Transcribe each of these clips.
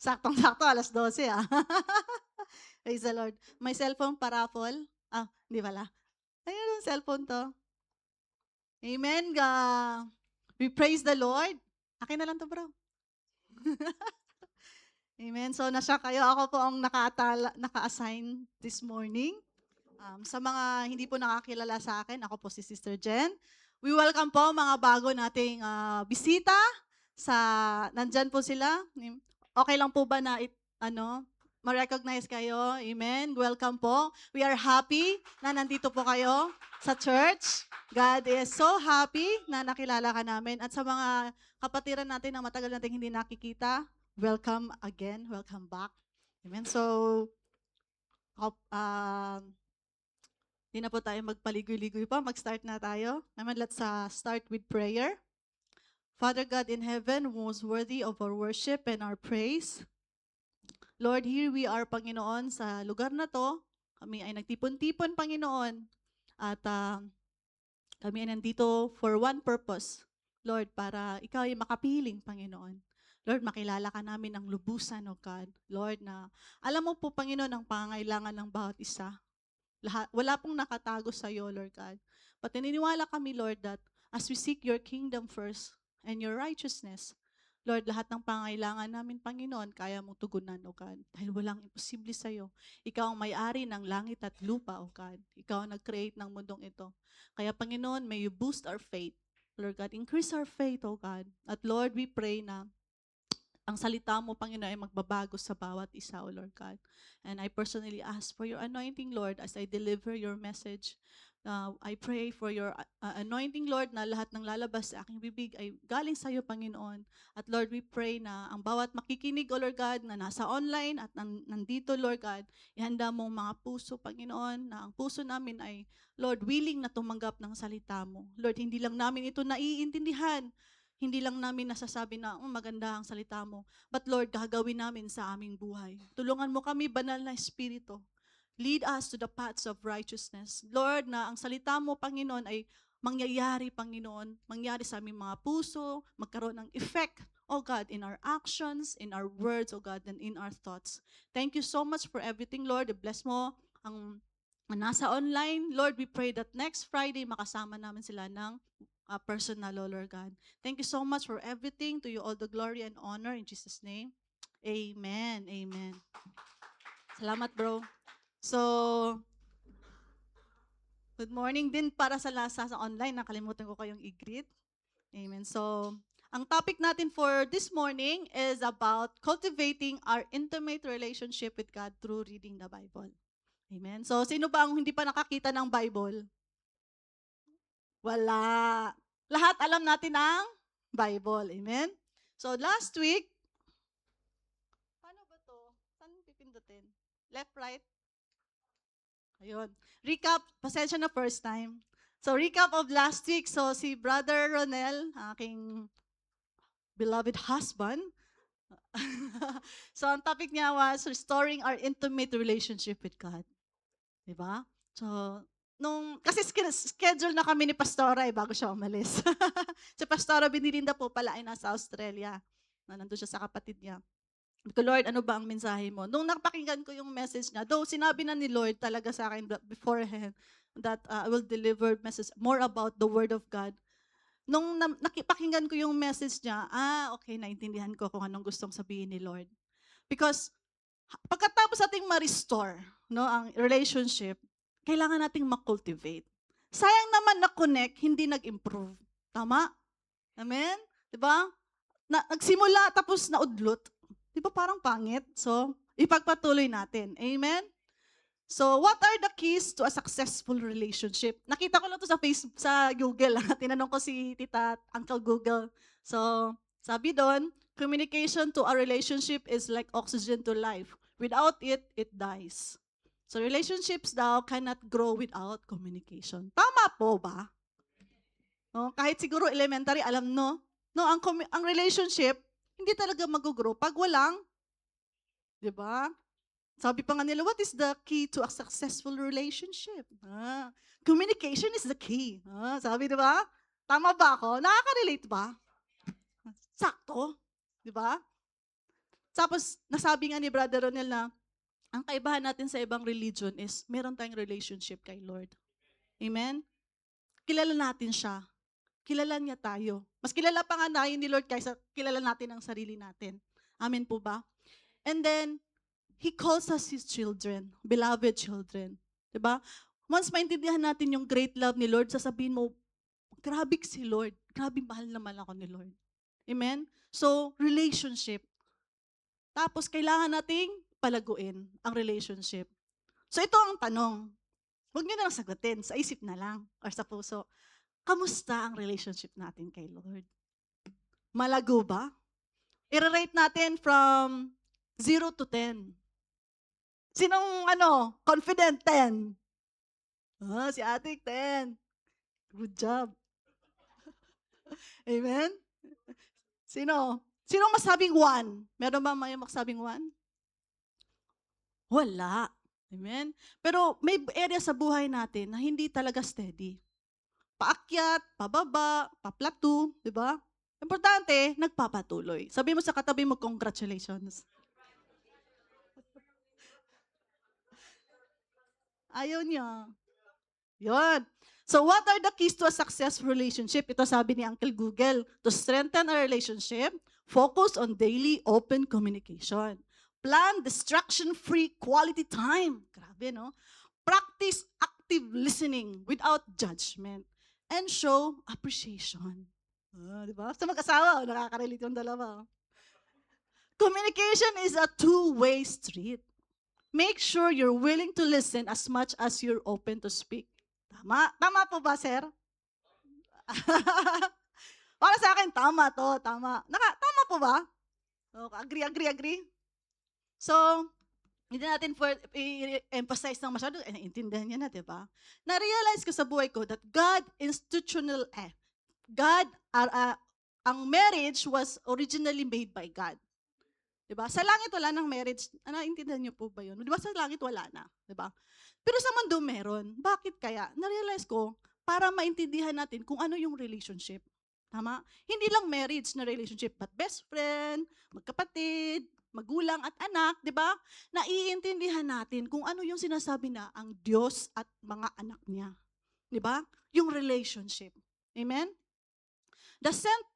Saktong-sakto, 12:00 ah. Praise the Lord. May cellphone pa-raffle? Hindi pala. Ayun, cellphone 'to. Amen we praise the Lord. Akin na lang 'to, bro. Amen. So, nasya kayo. Ako po ang naka-assign this morning. Sa mga hindi po nakakilala sa akin, ako po si Sister Jen. We welcome po mga bago nating bisita nandyan po sila. Okay lang po ba na ma-recognize kayo? Amen. Welcome po. We are happy na nandito po kayo sa church. God is so happy na nakilala ka namin. At sa mga kapatiran natin na matagal nating hindi nakikita, welcome again. Welcome back. Amen. So, di na po tayo magpaligoy-ligoy pa. Mag-start na tayo. Naman, let's start with prayer. Father God in heaven, who is worthy of our worship and our praise. Lord, here we are, Panginoon, sa lugar na to. Kami ay nagtipon-tipon, Panginoon. At kami ay nandito for one purpose, Lord, para ikaw ay makapiling, Panginoon. Lord, makilala ka namin ang lubusan, O God. Lord, na alam mo po, Panginoon, ang pangangailangan ng bawat isa. Wala pong nakatago sa iyo, Lord God. But naniniwala kami, Lord, that as we seek your kingdom first and your righteousness, Lord, lahat ng pangailangan namin, Panginoon, kaya mong tugunan, O God. Dahil walang imposible sa iyo. Ikaw ang may-ari ng langit at lupa, O God. Ikaw ang nag-create ng mundong ito. Kaya, Panginoon, may you boost our faith. Lord God, increase our faith, O God. At Lord, we pray na ang salita mo, Panginoon, ay magbabago sa bawat isa, O Lord God. And I personally ask for your anointing, Lord, as I deliver your message. I pray for your anointing, Lord, na lahat ng lalabas sa aking bibig ay galing sa iyo, Panginoon. At Lord, we pray na ang bawat makikinig, O Lord God, na nasa online at nandito, Lord God, ihanda mong mga puso, Panginoon, na ang puso namin ay, Lord, willing na tumanggap ng salita mo. Lord, hindi lang namin ito naiintindihan, hindi lang namin nasasabi na maganda ang salita mo. But Lord, gagawin namin sa aming buhay. Tulungan mo kami, banal na Espiritu. Lead us to the paths of righteousness. Lord, na ang salita mo, Panginoon, ay mangyayari, Panginoon, mangyari sa aming mga puso, magkaroon ng effect, oh God, in our actions, in our words, oh God, and in our thoughts. Thank you so much for everything, Lord. Bless mo ang nasa online. Lord, we pray that next Friday, makasama namin sila ng personal, oh Lord God. Thank you so much for everything. To you all the glory and honor in Jesus' name. Amen. Amen. Salamat, bro. So, good morning din para sa online. Nakalimutan ko kayong i-greet. Amen. So, ang topic natin for this morning is about cultivating our intimate relationship with God through reading the Bible. Amen. So, sino ba ang hindi pa nakakita ng Bible? Wala. Lahat alam natin ang Bible. Amen. So, last week, paano ba to? Saan pipindutin? Left, right? Ayun. Recap, pasensya na first time. So, recap of last week. So, si Brother Ronel, aking beloved husband. So, ang topic niya was restoring our intimate relationship with God. Diba? So, kasi schedule na kami ni Pastora bago siya umalis. Si Pastora Binilinda po pala ay nasa Australia. Nandun siya sa kapatid niya. Sabi ko, Lord, ano ba ang mensahe mo? Nung napakinggan ko yung message niya, though sinabi na ni Lord talaga sa akin beforehand that I will deliver message more about the Word of God. Nung nakipakinggan ko yung message niya, okay, naintindihan ko kung anong gustong sabihin ni Lord. Because pagkatapos ating ma-restore ang relationship, kailangan nating ma-cultivate. Sayang naman na-connect, hindi nag-improve. Tama? Amen? Diba? Nagsimula tapos naudlot. Di ba parang pangit? So, ipagpatuloy natin. Amen? So, what are the keys to a successful relationship? Nakita ko lang to sa Google. Tinanong ko si Tita Uncle Google. So, sabi doon, communication to a relationship is like oxygen to life. Without it, it dies. So, relationships daw cannot grow without communication. Tama po ba? Kahit siguro elementary, alam no? Ang relationship, hindi talaga mag-grow pag walang, di ba? Sabi pa nga nila, what is the key to a successful relationship? Communication is the key. Sabi, di ba? Tama ba ako? Nakaka-relate ba? Sakto. Di ba? Tapos, nasabi nga ni Brother Ronel na, ang kaibahan natin sa ibang religion is, meron tayong relationship kay Lord. Amen? Kilala natin siya. Kilala niya tayo. Mas kilala pa nga tayo ni Lord kaysa kilala natin ang sarili natin. Amen po ba? And then, He calls us His children, beloved children. Diba? Once maintindihan natin yung great love ni Lord, sasabihin mo, grabe si Lord. Grabe mahal naman ako ni Lord. Amen? So, relationship. Tapos, kailangan nating palaguin ang relationship. So, ito ang tanong. Huwag niyo na lang sagutin. Sa isip na lang or sa puso. Kamusta ang relationship natin kay Lord? Malago ba? I-rate natin from 0 to 10. Sinong confident 10? Si Ate 10. Good job. Amen? Sino? Sinong masabing 1? Meron ba may magsabing 1? Wala. Amen? Pero may area sa buhay natin na hindi talaga steady. Paakyat, pababa, paplato, di ba? Importante, nagpapatuloy. Sabi mo sa katabi mo, congratulations. Ayaw niya. Yun. So what are the keys to a successful relationship? Ito sabi ni Uncle Google. To strengthen a relationship, focus on daily open communication. Plan distraction-free quality time. Grabe, no? Practice active listening without judgment. And show appreciation. Di ba? Sa mag-asawa, nakaka-relate yung dalawa. Communication is a two-way street. Make sure you're willing to listen as much as you're open to speak. Tama? Tama po ba, sir? Para sa akin, tama to. Tama. Tama po ba? Okay, agree? So, hindi natin i-emphasize ng masyado. Naintindihan niya na, di ba? Na-realize ko sa buhay ko that ang marriage was originally made by God. Diba? Sa langit wala ng marriage. Naintindihan niyo po ba yun? Diba sa langit wala na? Diba? Pero sa mundo meron. Bakit kaya? Na-realize ko, para maintindihan natin kung ano yung relationship. Tama? Hindi lang marriage na relationship, but best friend, magkapatid, magulang at anak, di ba? Naiintindihan natin kung ano yung sinasabi na ang Diyos at mga anak niya. Di ba? Yung relationship. Amen?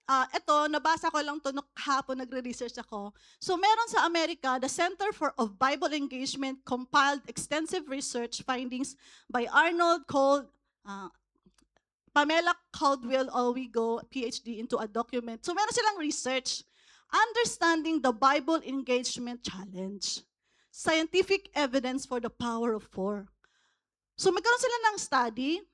Ito, nabasa ko lang to kahapon, nagre-research ako. So meron sa Amerika, the Center of Bible Engagement compiled extensive research findings by Pamela Caldwell Owigo, PhD, into a document. So meron silang research, Understanding the Bible Engagement Challenge. Scientific evidence for the power of 4. So magkaroon sila ng study.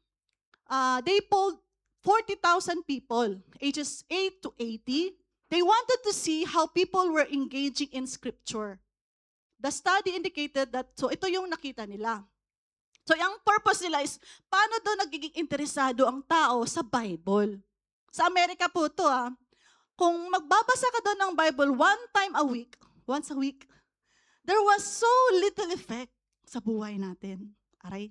They polled 40,000 people, ages 8 to 80. They wanted to see how people were engaging in scripture. The study indicated that, so ito yung nakita nila. So yung purpose nila is, paano daw nagiging interesado ang tao sa Bible? Sa Amerika po ito Kung magbabasa ka daw ng Bible once a week, there was so little effect sa buhay natin. Aray.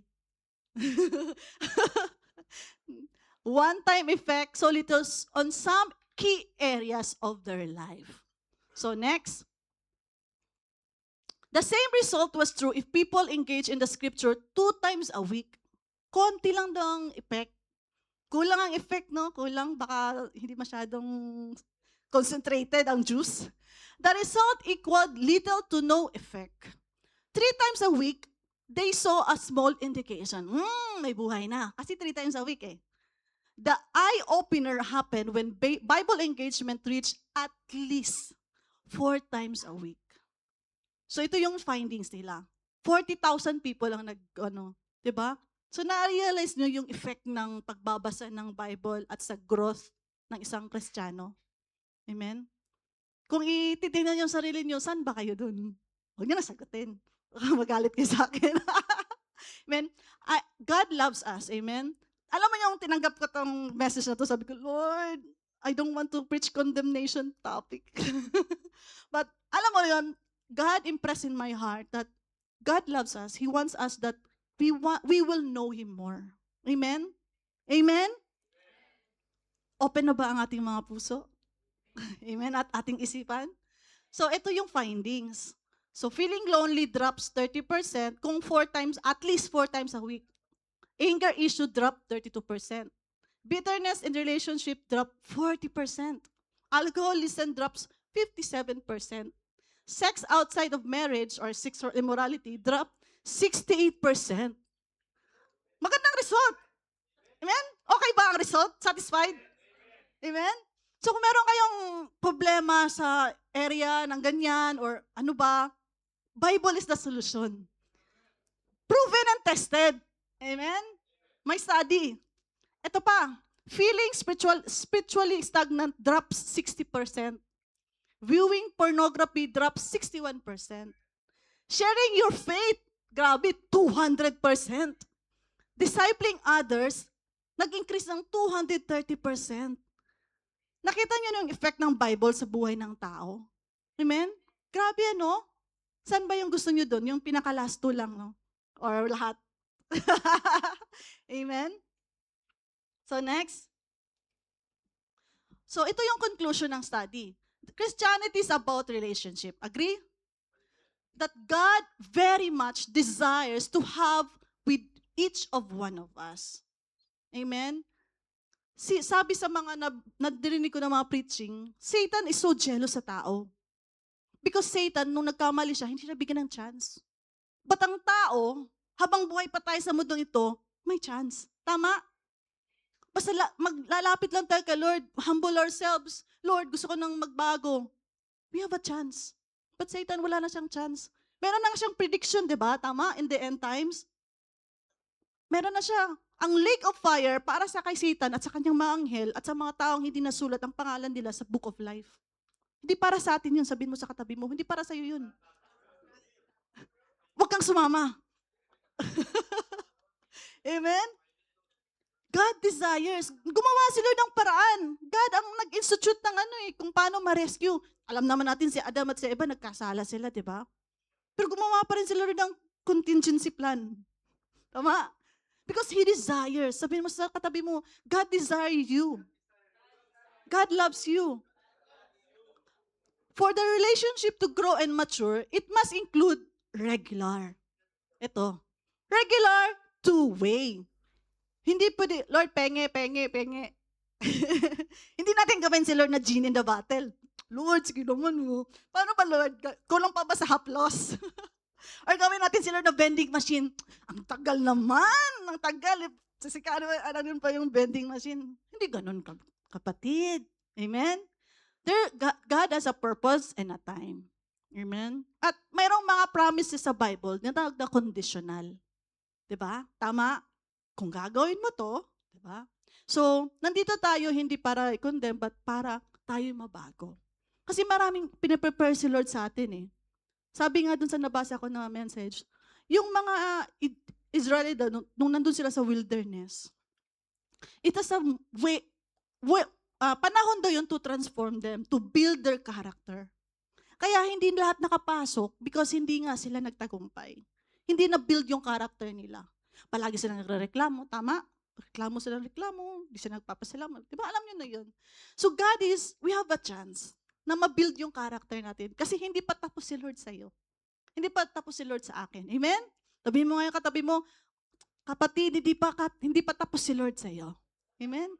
One-time effect, so little on some key areas of their life. So next. The same result was true if people engage in the scripture 2 times a week. Konti lang daw ang effect. Kulang ang effect, no? Kulang, baka hindi masyadong concentrated ang juice. The result equaled little to no effect. 3 times a week, they saw a small indication. May buhay na. Kasi 3 times a week The eye-opener happened when Bible engagement reached at least 4 times a week. So ito yung findings nila. 40,000 people ang diba? So na-realize nyo yung effect ng pagbabasa ng Bible at sa growth ng isang Kristiyano. Amen? Kung ititingnan yung sarili nyo, saan ba kayo dun? Huwag nyo na sagutin. Magalit kayo sa akin. Amen? God loves us. Amen? Alam mo yung tinanggap ko tong message na to, sabi ko, Lord, I don't want to preach condemnation topic. But alam mo yun, God impressed in my heart that God loves us. He wants us that we will know Him more. Amen? Amen? Open na ba ang ating mga puso? Amen? At ating isipan? So, ito yung findings. So, feeling lonely drops 30% kung 4 times, at least 4 times a week. Anger issue drop 32%. Bitterness in relationship drop 40%. Alcoholism drops 57%. Sex outside of marriage or sexual immorality drop 68%. Magandang result. Amen? Okay ba ang result? Satisfied? Amen? So kung meron kayong problema sa area ng ganyan or ano ba, Bible is the solution. Proven and tested. Amen? May study. Ito pa, feeling spiritually stagnant drops 60%. Viewing pornography drops 61%. Sharing your faith, grabe, 200%. Discipling others, nag-increase ng 230%. Nakita niyo yung effect ng Bible sa buhay ng tao? Amen? Grabe ano? Saan ba yung gusto niyo doon? Yung pinaka-last two lang, no? Or lahat? Amen? So next. So ito yung conclusion ng study. Christianity is about relationship. Agree? That God very much desires to have with each of one of us. Amen? Sabi sa mga nadirinig ko na mga preaching, Satan is so jealous sa tao. Because Satan, nung nagkamali siya, hindi siya bigyan ng chance. But ang tao, habang buhay pa tayo sa mundong ito, may chance. Tama? Basta maglalapit lang tayo kay Lord, humble ourselves. Lord, gusto ko nang magbago. We have a chance. But Satan, wala na siyang chance. Meron na siyang prediction, di ba? Tama? In the end times. Meron na siya. Ang lake of fire para sa kay Satan at sa kanyang mga anghel at sa mga taong hindi nasulat ang pangalan nila sa book of life. Hindi para sa atin yun. Sabihin mo sa katabi mo, hindi para sa iyo yun. Huwag kang sumama. Amen? God desires. Gumawa si Lord ng paraan. God ang nag-institute ng kung paano ma-rescue. Alam naman natin si Adam at si Eva, nagkasala sila, di ba? Pero gumawa pa rin si Lord ng contingency plan. Tama? Because He desires. Sabihin mo sa katabi mo, God desires you. God loves you. For the relationship to grow and mature, it must include regular. Ito. Regular, two-way. Hindi pwede, Lord, penge. Hindi natin gawin si Lord na genie in the bottle. Lord, sige naman mo. Paano ba, Lord? Kulang pa ba sa haplos? Or gawin natin si Lord na vending machine. Ang tagal naman. Ang tagal. Ano pa yung vending machine? Hindi ganun, kapatid. Amen? God has a purpose and a time. Amen? At mayroong mga promises sa Bible na tawag na conditional. Diba? Tama? Kung gagawin mo to, diba? So, nandito tayo hindi para i-condemn, but para tayo mabago. Kasi maraming pinaprepare si Lord sa atin eh. Sabi nga dun sa nabasa ko na message, yung mga Israelita, nung nandun sila sa wilderness, it is a panahon daw yun to transform them, to build their character. Kaya hindi lahat nakapasok because hindi nga sila nagtagumpay. Hindi na-build yung character nila. Palagi sila nagre-reklamo, tama? Reklamo, hindi sila nagpapasalamat. Diba? Alam nyo na yun. So God we have a chance na ma-build yung character natin. Kasi hindi pa tapos si Lord sa'yo. Hindi pa tapos si Lord sa akin. Amen? Sabihin mo ngayon katabi mo, kapatid, hindi pa tapos si Lord sa'yo. Amen?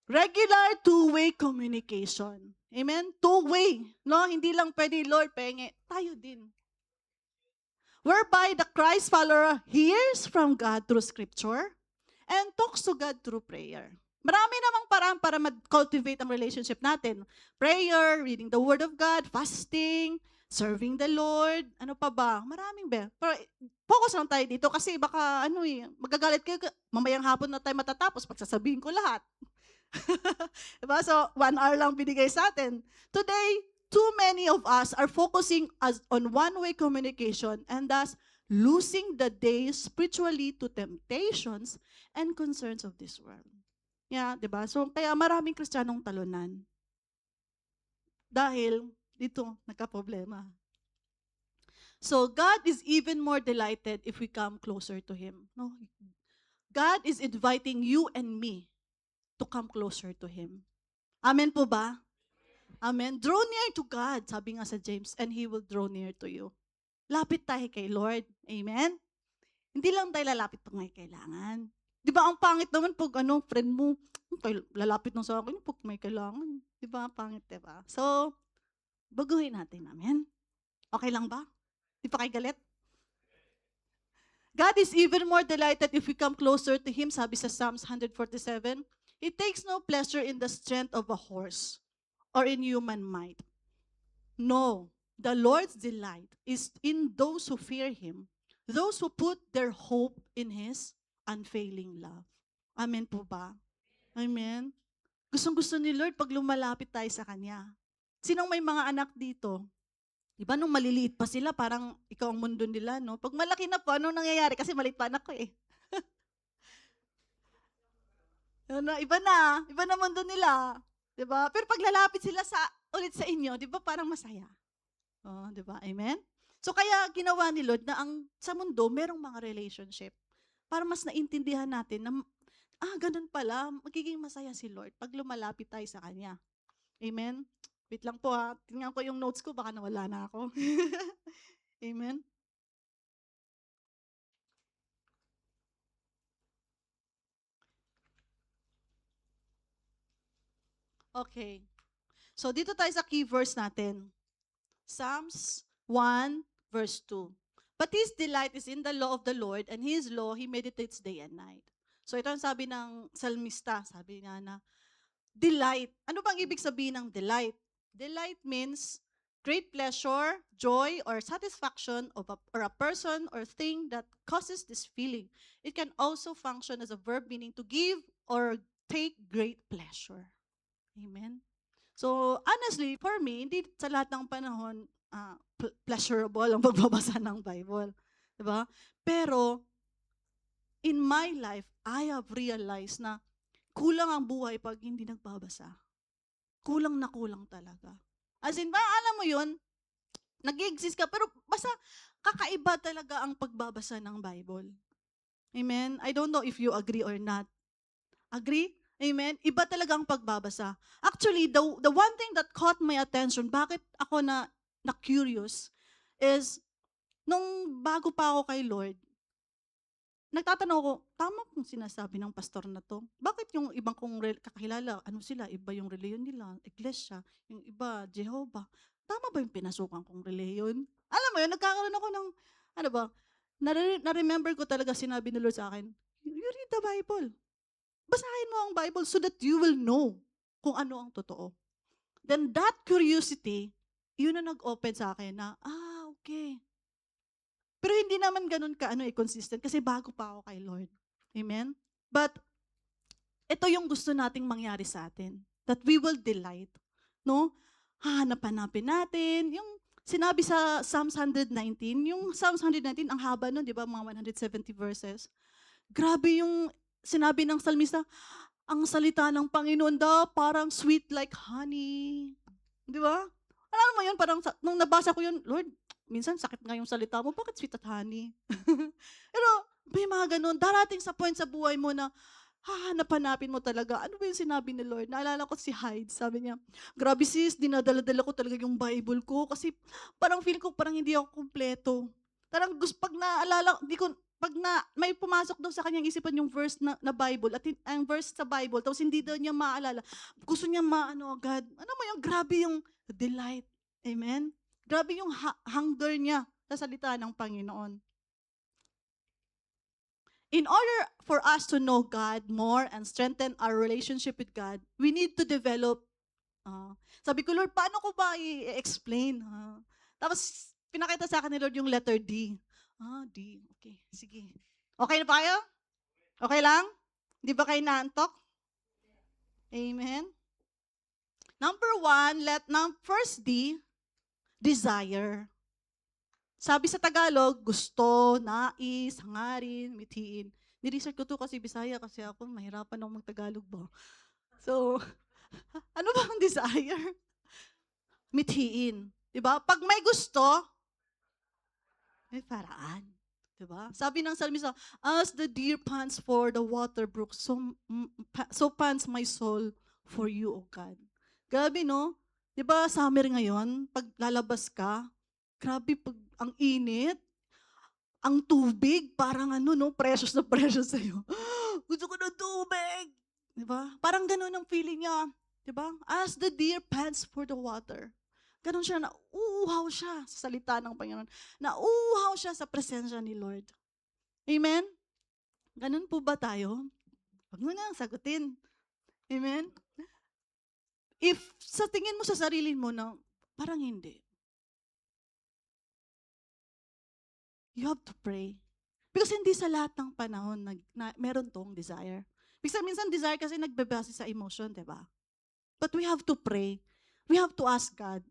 Regular two-way communication. Amen? Two-way. No? Hindi lang pwede, Lord, penge. Tayo din. Whereby the Christ follower hears from God through Scripture and talks to God through prayer. Marami namang paraan para mag-cultivate ang relationship natin. Prayer, reading the Word of God, fasting, serving the Lord, ano pa ba? Maraming ba? Pero focus lang tayo dito kasi baka magagalit kayo, mamayang hapon na tayo matatapos, pagsasabihin ko lahat. Diba? So, 1 hour lang binigay sa atin. Today, too many of us are focusing on one-way communication and thus losing the day spiritually to temptations and concerns of this world. Yeah, 'di ba? So kaya maraming Kristiyanong talunan. Dahil dito nagka-problema. So God is even more delighted if we come closer to Him. No? God is inviting you and me to come closer to Him. Amen po ba? Amen. Draw near to God, sabi nga sa James, and He will draw near to you. Lapit tayo kay Lord. Amen? Hindi lang tayo lalapit pag may kailangan. Di ba, ang pangit naman pag friend mo, lalapit lang sa akin pag may kailangan. Di ba, pangit, di ba? So, baguhin natin, amen? Okay lang ba? Di pa kayo galit? God is even more delighted if we come closer to Him, sabi sa Psalms 147. He takes no pleasure in the strength of a horse or in human might. No, the Lord's delight is in those who fear Him, those who put their hope in His unfailing love. Amen po ba? Amen? Gustong-gusto ni Lord pag lumalapit tayo sa Kanya. Sinong may mga anak dito? Diba nung maliliit pa sila, parang ikaw ang mundo nila, no? Pag malaki na po, anong nangyayari? Kasi maliit pa anak ko eh. Iba na mundo nila. Diba? Pero pag lalapit sila ulit sa inyo, diba parang masaya? Oh, diba? Amen? So kaya ginawa ni Lord na sa mundo, merong mga relationship. Para mas naintindihan natin na, ganun pala, magiging masaya si Lord pag lumalapit tayo sa Kanya. Amen? Wait lang po ha. Tingnan ko yung notes ko, baka nawala na ako. Amen? Okay. So dito tayo sa key verse natin. Psalms 1 verse 2. But his delight is in the law of the Lord, and his law he meditates day and night. So ito ang sabi ng salmista, sabi niya na, delight. Ano bang ibig sabihin ng delight? Delight means great pleasure, joy, or satisfaction of or a person or thing that causes this feeling. It can also function as a verb meaning to give or take great pleasure. Amen? So, honestly, for me, hindi sa lahat ng panahon pleasurable ang pagbabasa ng Bible. Diba? Pero, in my life, I have realized na kulang ang buhay pag hindi nagbabasa. Kulang na kulang talaga. As in, alam mo yun, nag-exist ka, pero basta kakaiba talaga ang pagbabasa ng Bible. Amen? I don't know if you agree or not. Agree? Amen? Iba talaga ang pagbabasa. Actually, the one thing that caught my attention, bakit ako na-curious, is, nung bago pa ako kay Lord, nagtatanong ko, tama pong sinasabi ng pastor na to? Bakit yung ibang kong kakilala, iba yung reliyon nila, iglesia, yung iba, Jehovah. Tama ba yung pinasukan kong reliyon? Alam mo yun, nagkakaroon ako ng, na-remember ko talaga sinabi ni Lord sa akin, you read the Bible. Basahin mo ang Bible so that you will know kung ano ang totoo. Then that curiosity, yun na nag-open sa akin na, okay. Pero hindi naman ganun consistent kasi bago pa ako kay Lord. Amen? But, ito yung gusto nating mangyari sa atin. That we will delight. No? Hanap-hanapin natin. Yung sinabi sa Psalms 119, yung Psalms 119, ang haba nun, di ba? Mga 170 verses. Grabe yung sinabi ng salmista, ang salita ng Panginoon daw parang sweet like honey. Di ba? Alam mo yun, parang nung nabasa ko yun, Lord, minsan sakit nga yung salita mo, bakit sweet at honey? Pero may mga ganun, darating sa point sa buhay mo na hahanap-hanapin mo talaga. Ano ba yung sinabi ni Lord? Naalala ko si Hyde, sabi niya, grabe sis, dinadala-dala ko talaga yung Bible ko kasi parang feel ko parang hindi ako kumpleto. Parang pag naalala, pag may pumasok daw sa kanyang isipan yung verse na Bible, at ang verse sa Bible, tapos hindi daw niya maalala, gusto niya agad. Ano mo yung grabe yung delight. Amen? Grabe yung hunger niya sa salita ng Panginoon. In order for us to know God more and strengthen our relationship with God, we need to develop, sabi ko, Lord, paano ko ba i-explain? Tapos, pinakita sa akin ni Lord yung letter D. D. Okay, sige. Okay na pa kayo? Okay lang? Di ba kayo naantok? Amen? Number 1, first D, desire. Sabi sa Tagalog, gusto, nais, hangarin, mithiin. Ni-research ko to kasi Bisaya kasi ako mahirapan akong mag-Tagalog ba. So, ano ba ang desire? Mithiin. Diba? Pag may gusto, may paraan. Diba? Sabi ng salmista, as the deer pants for the water brook, so pants my soul for you, O God. Grabe, no? 'Di ba summer ngayon, pag lalabas ka, grabe pag ang init, ang tubig parang ano 'no, precious na precious sa'yo. Gusto ko ng tubig, 'di ba? Parang gano'n ang feeling niya, 'di ba? As the deer pants for the water. Gano'n siya, nauuhaw siya sa salita ng Panginoon. Nauuhaw siya sa presensya ni Lord. Amen? Gano'n po ba tayo? Wag mo na sagutin. Amen? If sa tingin mo sa sarili mo na parang hindi, you have to pray. Because hindi sa lahat ng panahon meron tong desire. Because minsan desire kasi nagbebase sa emotion, di ba? But we have to pray. We have to ask God,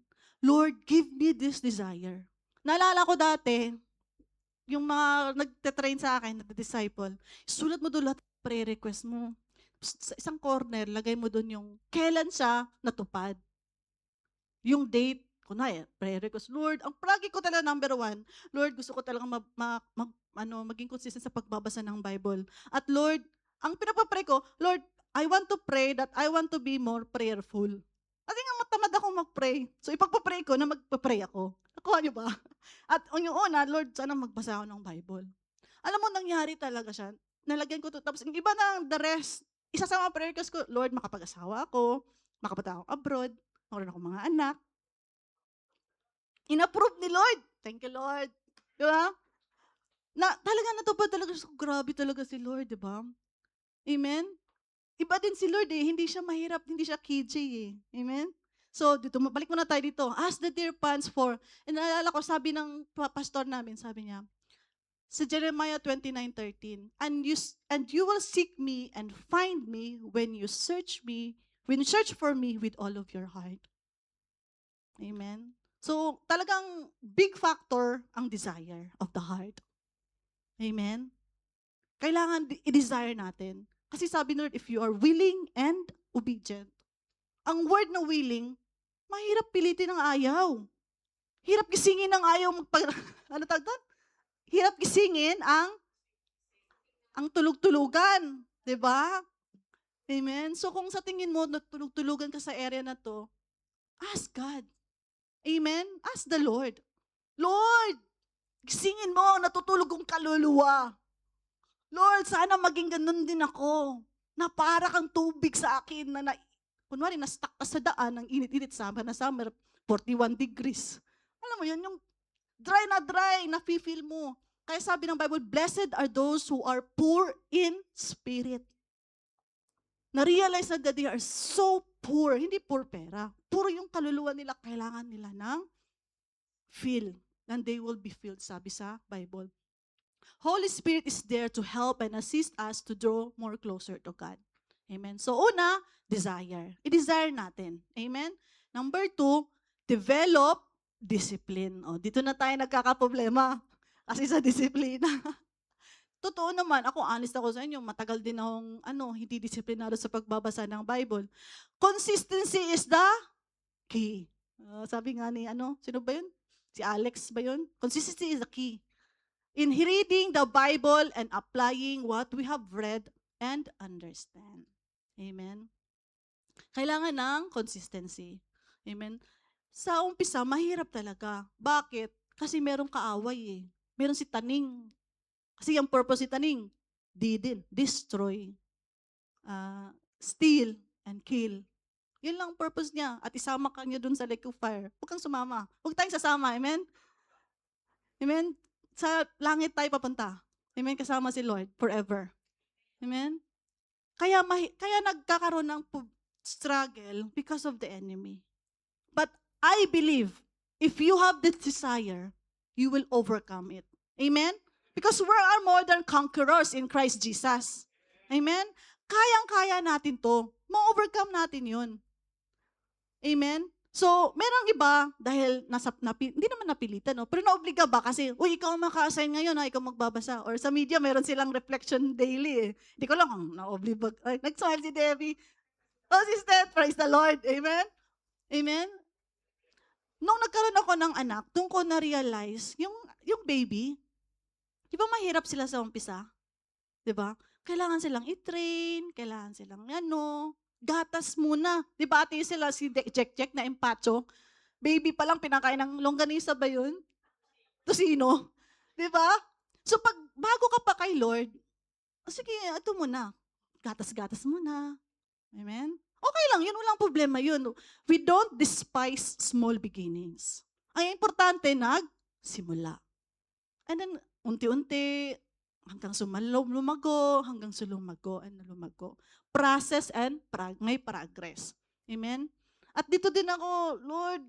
Lord, give me this desire. Naalala ko dati, yung mga nagte-train sa akin, nagte-disciple, sulat mo doon lahat ng prayer request mo. Sa isang corner, lagay mo doon yung kailan siya natupad. Yung date, kunwari, prayer request, Lord, ang pragi ko talaga number 1, Lord, gusto ko talaga maging consistent sa pagbabasa ng Bible. At Lord, ang pinapapray ko, Lord, I want to pray that I want to be more prayerful. Kasi nga matamad ako mag-pray. So ipagpapray ko na magpapray ako. Nakuha niyo ba? At yung una, Lord, sana magbasa ako ng Bible. Alam mo, nangyari talaga siya. Nalagyan ko to. Tapos yung iba na, the rest, isa sa mga prayer request ko, Lord, makapag-asawa ako, makapunta ako abroad, meron akong mga anak. In-approve ni Lord. Thank you, Lord. Di ba? Talaga natupad talaga siya. Grabe talaga si Lord, di ba? Amen? Iba din si Lord eh. Hindi siya mahirap, hindi siya KJ eh. Amen? So, dito, balik muna tayo dito. As the deer pants for, and naalala ko, sabi ng pastor namin, sabi niya, sa Jeremiah 29:13, and you will seek me and find me when you search for me with all of your heart. Amen? So, talagang big factor ang desire of the heart. Amen? Kailangan i-desire natin. Kasi sabi Lord, if you are willing and obedient. Ang word na willing, mahirap pilitin ng ayaw. Hirap gisingin ng ayaw ano tawag doon? Hirap gisingin ang tulog-tulugan. 'Di ba? Amen? So kung sa tingin mo tulog-tulugan ka sa area na to, ask God. Amen? Ask the Lord. Lord, gisingin mo ang natutulog kong kaluluwa. Lord, sana maging ganun din ako. Na para kang tubig sa akin kunwari, na-stuck ka sa daan, ang init-init, summer na summer, 41 degrees. Alam mo yun, yung dry, na-feel mo. Kaya sabi ng Bible, blessed are those who are poor in spirit. Na-realize na that they are so poor, hindi poor pera. Puro yung kaluluwa nila, kailangan nila ng feel. And they will be filled, sabi sa Bible. Holy Spirit is there to help and assist us to draw more closer to God. Amen. So una, desire. I-desire natin. Amen. Number 2, develop discipline. O, dito na tayo nagkakaproblema. Kasi sa disiplina. Totoo naman, ako honest ako sa inyo, matagal din akong hindi disiplinado sa pagbabasa ng Bible. Consistency is the key. Sabi nga ni sino ba yun? Si Alex ba yun? Consistency is the key. In reading the Bible and applying what we have read and understand. Amen? Kailangan ng consistency. Amen? Sa umpisa, mahirap talaga. Bakit? Kasi merong kaaway eh. Meron si Taning. Kasi yung purpose si Taning, destroy, steal, and kill. Yun lang ang purpose niya. At isama ka niya dun sa lake of fire. Huwag kang sumama. Huwag tayong sasama. Amen? Amen? Sa langit tayo papunta. Amen? Kasama si Lord forever. Amen? Kaya nagkakaroon ng struggle because of the enemy. But I believe, if you have this desire, you will overcome it. Amen? Because we are more than conquerors in Christ Jesus. Amen? Kayang-kaya natin to. Ma-overcome natin yun. Amen? So, merong iba, dahil hindi naman napilitan, no? Pero naobliga ba? Kasi, ikaw ang maka-assign ngayon, ikaw magbabasa. Or sa media, meron silang reflection daily. Hindi ko lang, naobliga. Nag-smile si Debbie. Oh, sister, praise the Lord. Amen? Amen? Nung nagkaroon ako ng anak, doon ko na-realize, yung baby, di ba mahirap sila sa umpisa? Di ba? Kailangan silang i-train, kailangan silang gatas muna. Di ba ate sila, si Jack na empacho, baby pa lang pinakain ng longganisa ba yun? Tosino. Di ba? So pag bago ka pa kay Lord, sige, ito muna. Gatas-gatas muna. Amen? Okay lang, yun walang problema yun. We don't despise small beginnings. Ang importante, nagsimula. And then, unti-unti, hanggang lumago, hanggang lumago, and lumago. Process and may progress. Amen? At dito din ako, Lord,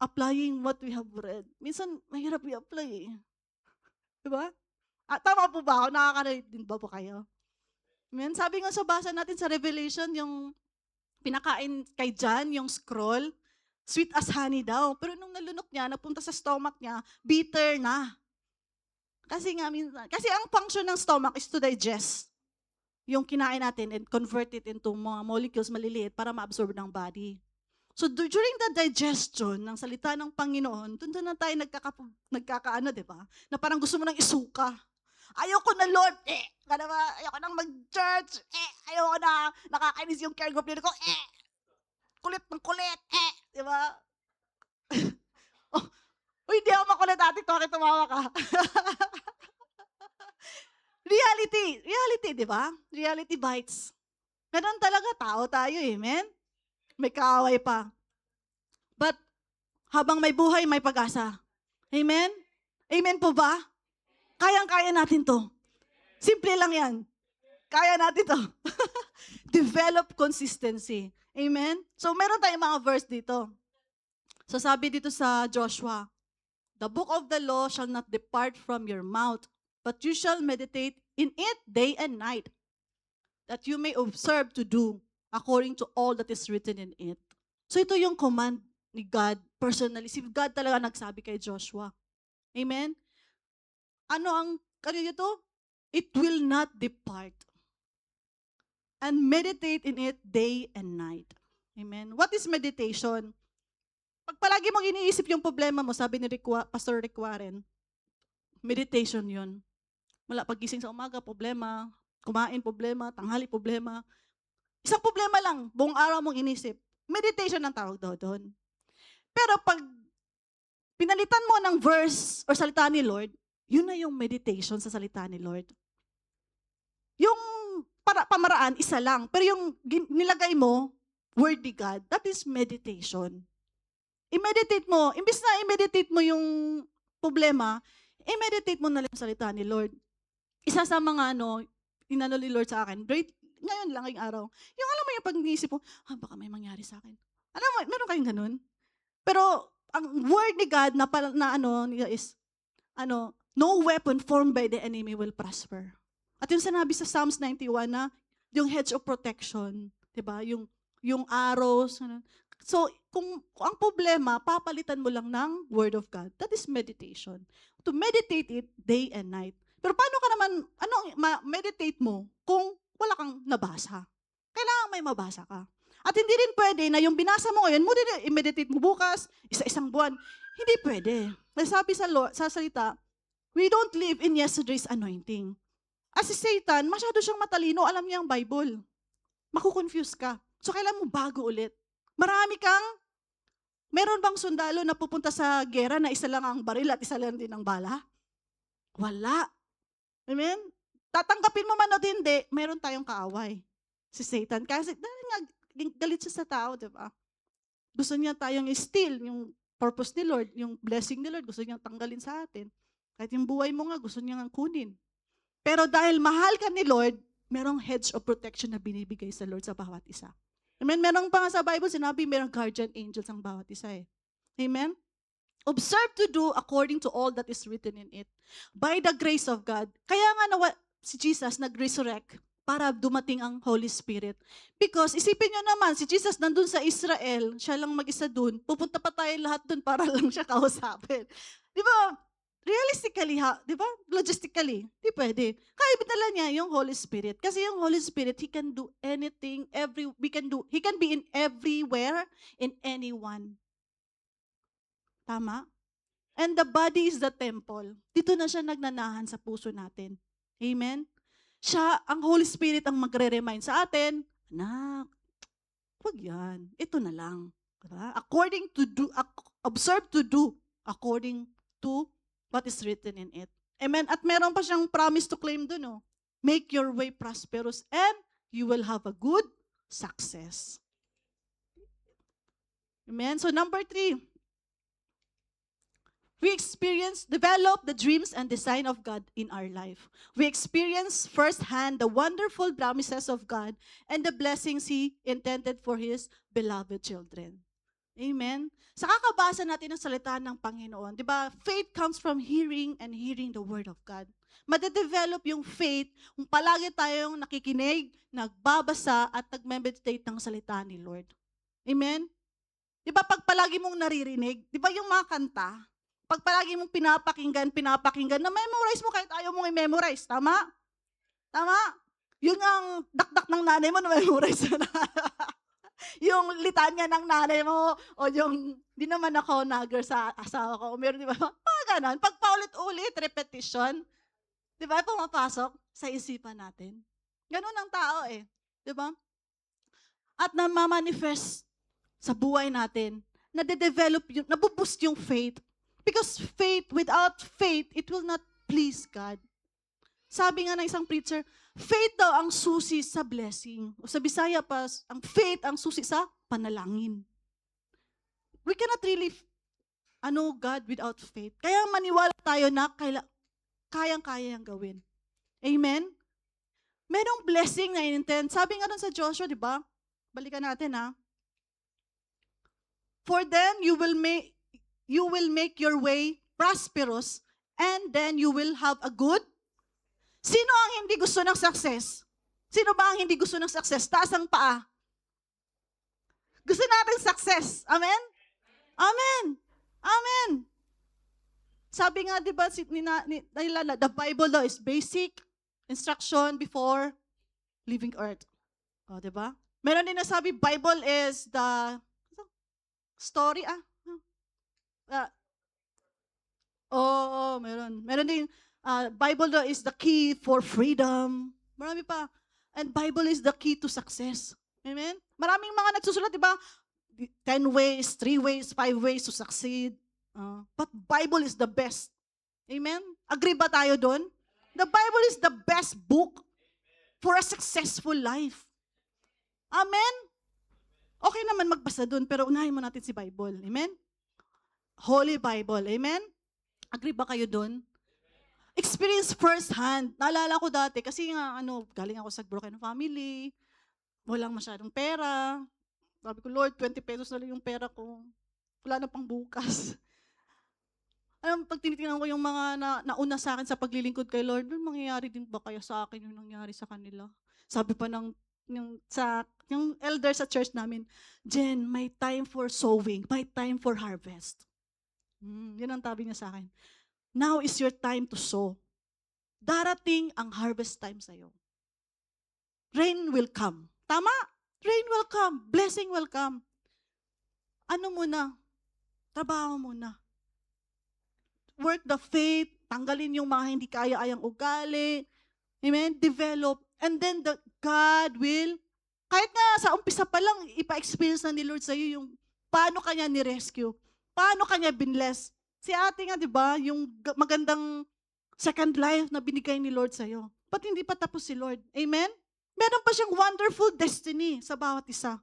applying what we have read. Minsan, mahirap i-apply eh. Diba? Tama po ba ako? Nakaka-relate din ba po kayo? Amen? Sabi nga sa basa natin sa Revelation, yung pinakain kay John, yung scroll, sweet as honey daw. Pero nung nalunok niya, napunta sa stomach niya, bitter na. Kasi ang function ng stomach is to digest yung kinain natin and convert it into mga molecules maliliit para ma-absorb ng body. So during the digestion ng salita ng Panginoon, doon na tayo nagkakaano, di ba? Na parang gusto mo nang isuka. Ayoko na, Lord, ayoko nang mag-church, ayoko na, nakakainis yung care group ko, kulit ng kulit, di ba? Hindi ako makulit, ate, bakit tumawa ka? Reality, di ba? Reality bites. Ganun talaga, tao tayo, amen? May kaaway pa. But, habang may buhay, may pag-asa. Amen? Amen po ba? Kayang-kaya natin to. Simple lang yan. Kaya natin to. Develop consistency. Amen? So, meron tayong mga verse dito. So, sabi dito sa Joshua, the book of the law shall not depart from your mouth, but you shall meditate in it day and night, that you may observe to do according to all that is written in it. So ito yung command ni God personally. Si God talaga nagsabi kay Joshua. Amen? Ano ang kanina ito? It will not depart. And meditate in it day and night. Amen? What is meditation? Pag palagi mong iniisip yung problema mo, sabi ni Pastor Rick Warren, meditation yun. Mula pagising sa umaga, problema. Kumain, problema. Tanghali, problema. Isang problema lang, buong araw mong inisip. Meditation ang tawag daw doon. Pero pag pinalitan mo ng verse or salita ni Lord, yun na yung meditation sa salita ni Lord. Yung pamaraan, isa lang. Pero yung nilagay mo, word ni God, that is meditation. I-meditate mo, imbis na i-meditate mo yung problema, i-meditate mo na lang yung salita ni Lord. Isa sa mga inano ni Lord sa akin, ngayon lang yung araw. Yung alam mo yung pag-iisip mo, baka may mangyari sa akin. Alam mo, meron kayong ganun? Pero ang word ni God is, no weapon formed by the enemy will prosper. At yung sinabi sa Psalms 91 na, yung hedge of protection, diba? Yung arrows. So, kung ang problema, papalitan mo lang ng word of God. That is meditation. To meditate it day and night. Pero paano ka naman, meditate mo kung wala kang nabasa? Kailangan may mabasa ka. At hindi rin pwede na yung binasa mo ngayon, mo din i-meditate mo bukas, isa-isang buwan. Hindi pwede. Sabi sa salita, we don't live in yesterday's anointing. As si Satan, masyado siyang matalino, alam niya ang Bible. Makukonfuse ka. So kailangan mo bago ulit. Meron bang sundalo na pupunta sa gera na isa lang ang baril at isa lang din ang bala? Wala. Amen? Tatanggapin mo man o hindi, meron tayong kaaway. Si Satan. Kasi dahil nga, galit siya sa tao, di ba? Gusto niya tayong steal, yung purpose ni Lord, yung blessing ni Lord, gusto niya tanggalin sa atin. Kahit yung buhay mo nga, gusto niya kunin. Pero dahil mahal ka ni Lord, merong hedge of protection na binibigay sa Lord sa bawat isa. Amen? Merong pa nga sa Bible, sinabi merong guardian angels ang bawat isa eh. Amen? Observe to do according to all that is written in it. By the grace of God. Kaya nga si Jesus nag-resurrect para dumating ang Holy Spirit. Because isipin nyo naman, si Jesus nandun sa Israel, siya lang mag-isa dun, pupunta pa tayo lahat dun para lang siya kausapin. Di ba? Realistically, di ba? Logistically, di pwede. Kaya bitala niya yung Holy Spirit. Kasi yung Holy Spirit, He can do anything, He can be in everywhere, in anyone. Tama? And the body is the temple. Dito na siya nagnanahan sa puso natin. Amen? Ang Holy Spirit ang magre-remind sa atin, anak, Wag yan. Ito na lang. Diba? According to do, observe to do according to what is written in it. Amen? At meron pa siyang promise to claim dun, oh. Make your way prosperous and you will have a good success. Amen? So number 3, we develop the dreams and design of God in our life. We experience firsthand the wonderful promises of God and the blessings He intended for His beloved children. Amen? Sa kakabasa natin ng salita ng Panginoon, di ba, faith comes from hearing and hearing the Word of God. Madedevelop yung faith kung palagi tayong nakikinig, nagbabasa, at nag-meditate ng salita ni Lord. Amen? Di ba, pag palagi mong naririnig, di ba yung mga kanta, pag palagi mong pinapakinggan, na-memorize mo kahit ayaw mong i-memorize. Tama? Tama? Yun ang dakdak ng nanay mo, na-memorize na. Yung litanya ng nanay mo, o yung, di naman ako nagger sa asawa ko, meron, di ba? Mga ganon. Pag paulit-ulit, repetition, di ba, pumapasok sa isipan natin. Ganon ang tao eh. Di ba? At namamanifest sa buhay natin, nade-develop yung, nabuboost yung faith. Because faith, without faith, it will not please God. Sabi nga ng isang preacher, faith daw ang susi sa blessing. O sa Bisaya pa, ang faith ang susi sa panalangin. We cannot really know God without faith. Kaya maniwala tayo na kayang-kaya yung gawin. Amen? Merong blessing na inintend. Sabi nga dun sa Joshua, di ba? Balikan natin ha. For then you will make your way prosperous and then you will have a good. Sino ang hindi gusto ng success? Sino ba ang hindi gusto ng success? Taas ang paa. Gusto natin success. Amen? Amen. Amen. Sabi nga, di ba, the Bible daw is basic instruction before leaving earth. O, di ba? Meron din na sabi, Bible is the story, meron. Meron din, Bible daw is the key for freedom. Marami pa. And Bible is the key to success. Amen? Maraming mga nagsusulat, di ba? 10 ways, 3 ways, 5 ways to succeed. But Bible is the best. Amen? Agree ba tayo doon? The Bible is the best book for a successful life. Amen? Okay naman magbasa doon, pero unahin mo natin si Bible. Amen? Holy Bible. Amen? Agree ba kayo doon? Experience firsthand. Naalala ko dati, kasi nga, galing ako sa broken family, walang masyadong pera. Sabi ko, Lord, 20 pesos na lang yung pera ko. Wala na pang bukas. Pag tinitingnan ko yung mga nauna sa akin sa paglilingkod kay Lord, mangyayari din ba kaya sa akin yung nangyari sa kanila? Sabi pa yung elder sa church namin, Jen, may time for sowing, may time for harvest. Yun ang tabi niya sa akin. Now is your time to sow. Darating ang harvest time sa'yo. Rain will come. Tama? Rain will come. Blessing will come. Ano muna? Trabaho muna. Work the faith. Tanggalin yung mga hindi kaya-ayang ugali. Amen? Develop. And then God will, kahit nga sa umpisa pa lang, ipa-experience na ni Lord sa'yo yung paano kanya ni-rescue. Paano kanya binless. Si ate nga, di ba, yung magandang second life na binigay ni Lord sa'yo. Ba't hindi pa tapos si Lord? Amen? Meron pa siyang wonderful destiny sa bawat isa.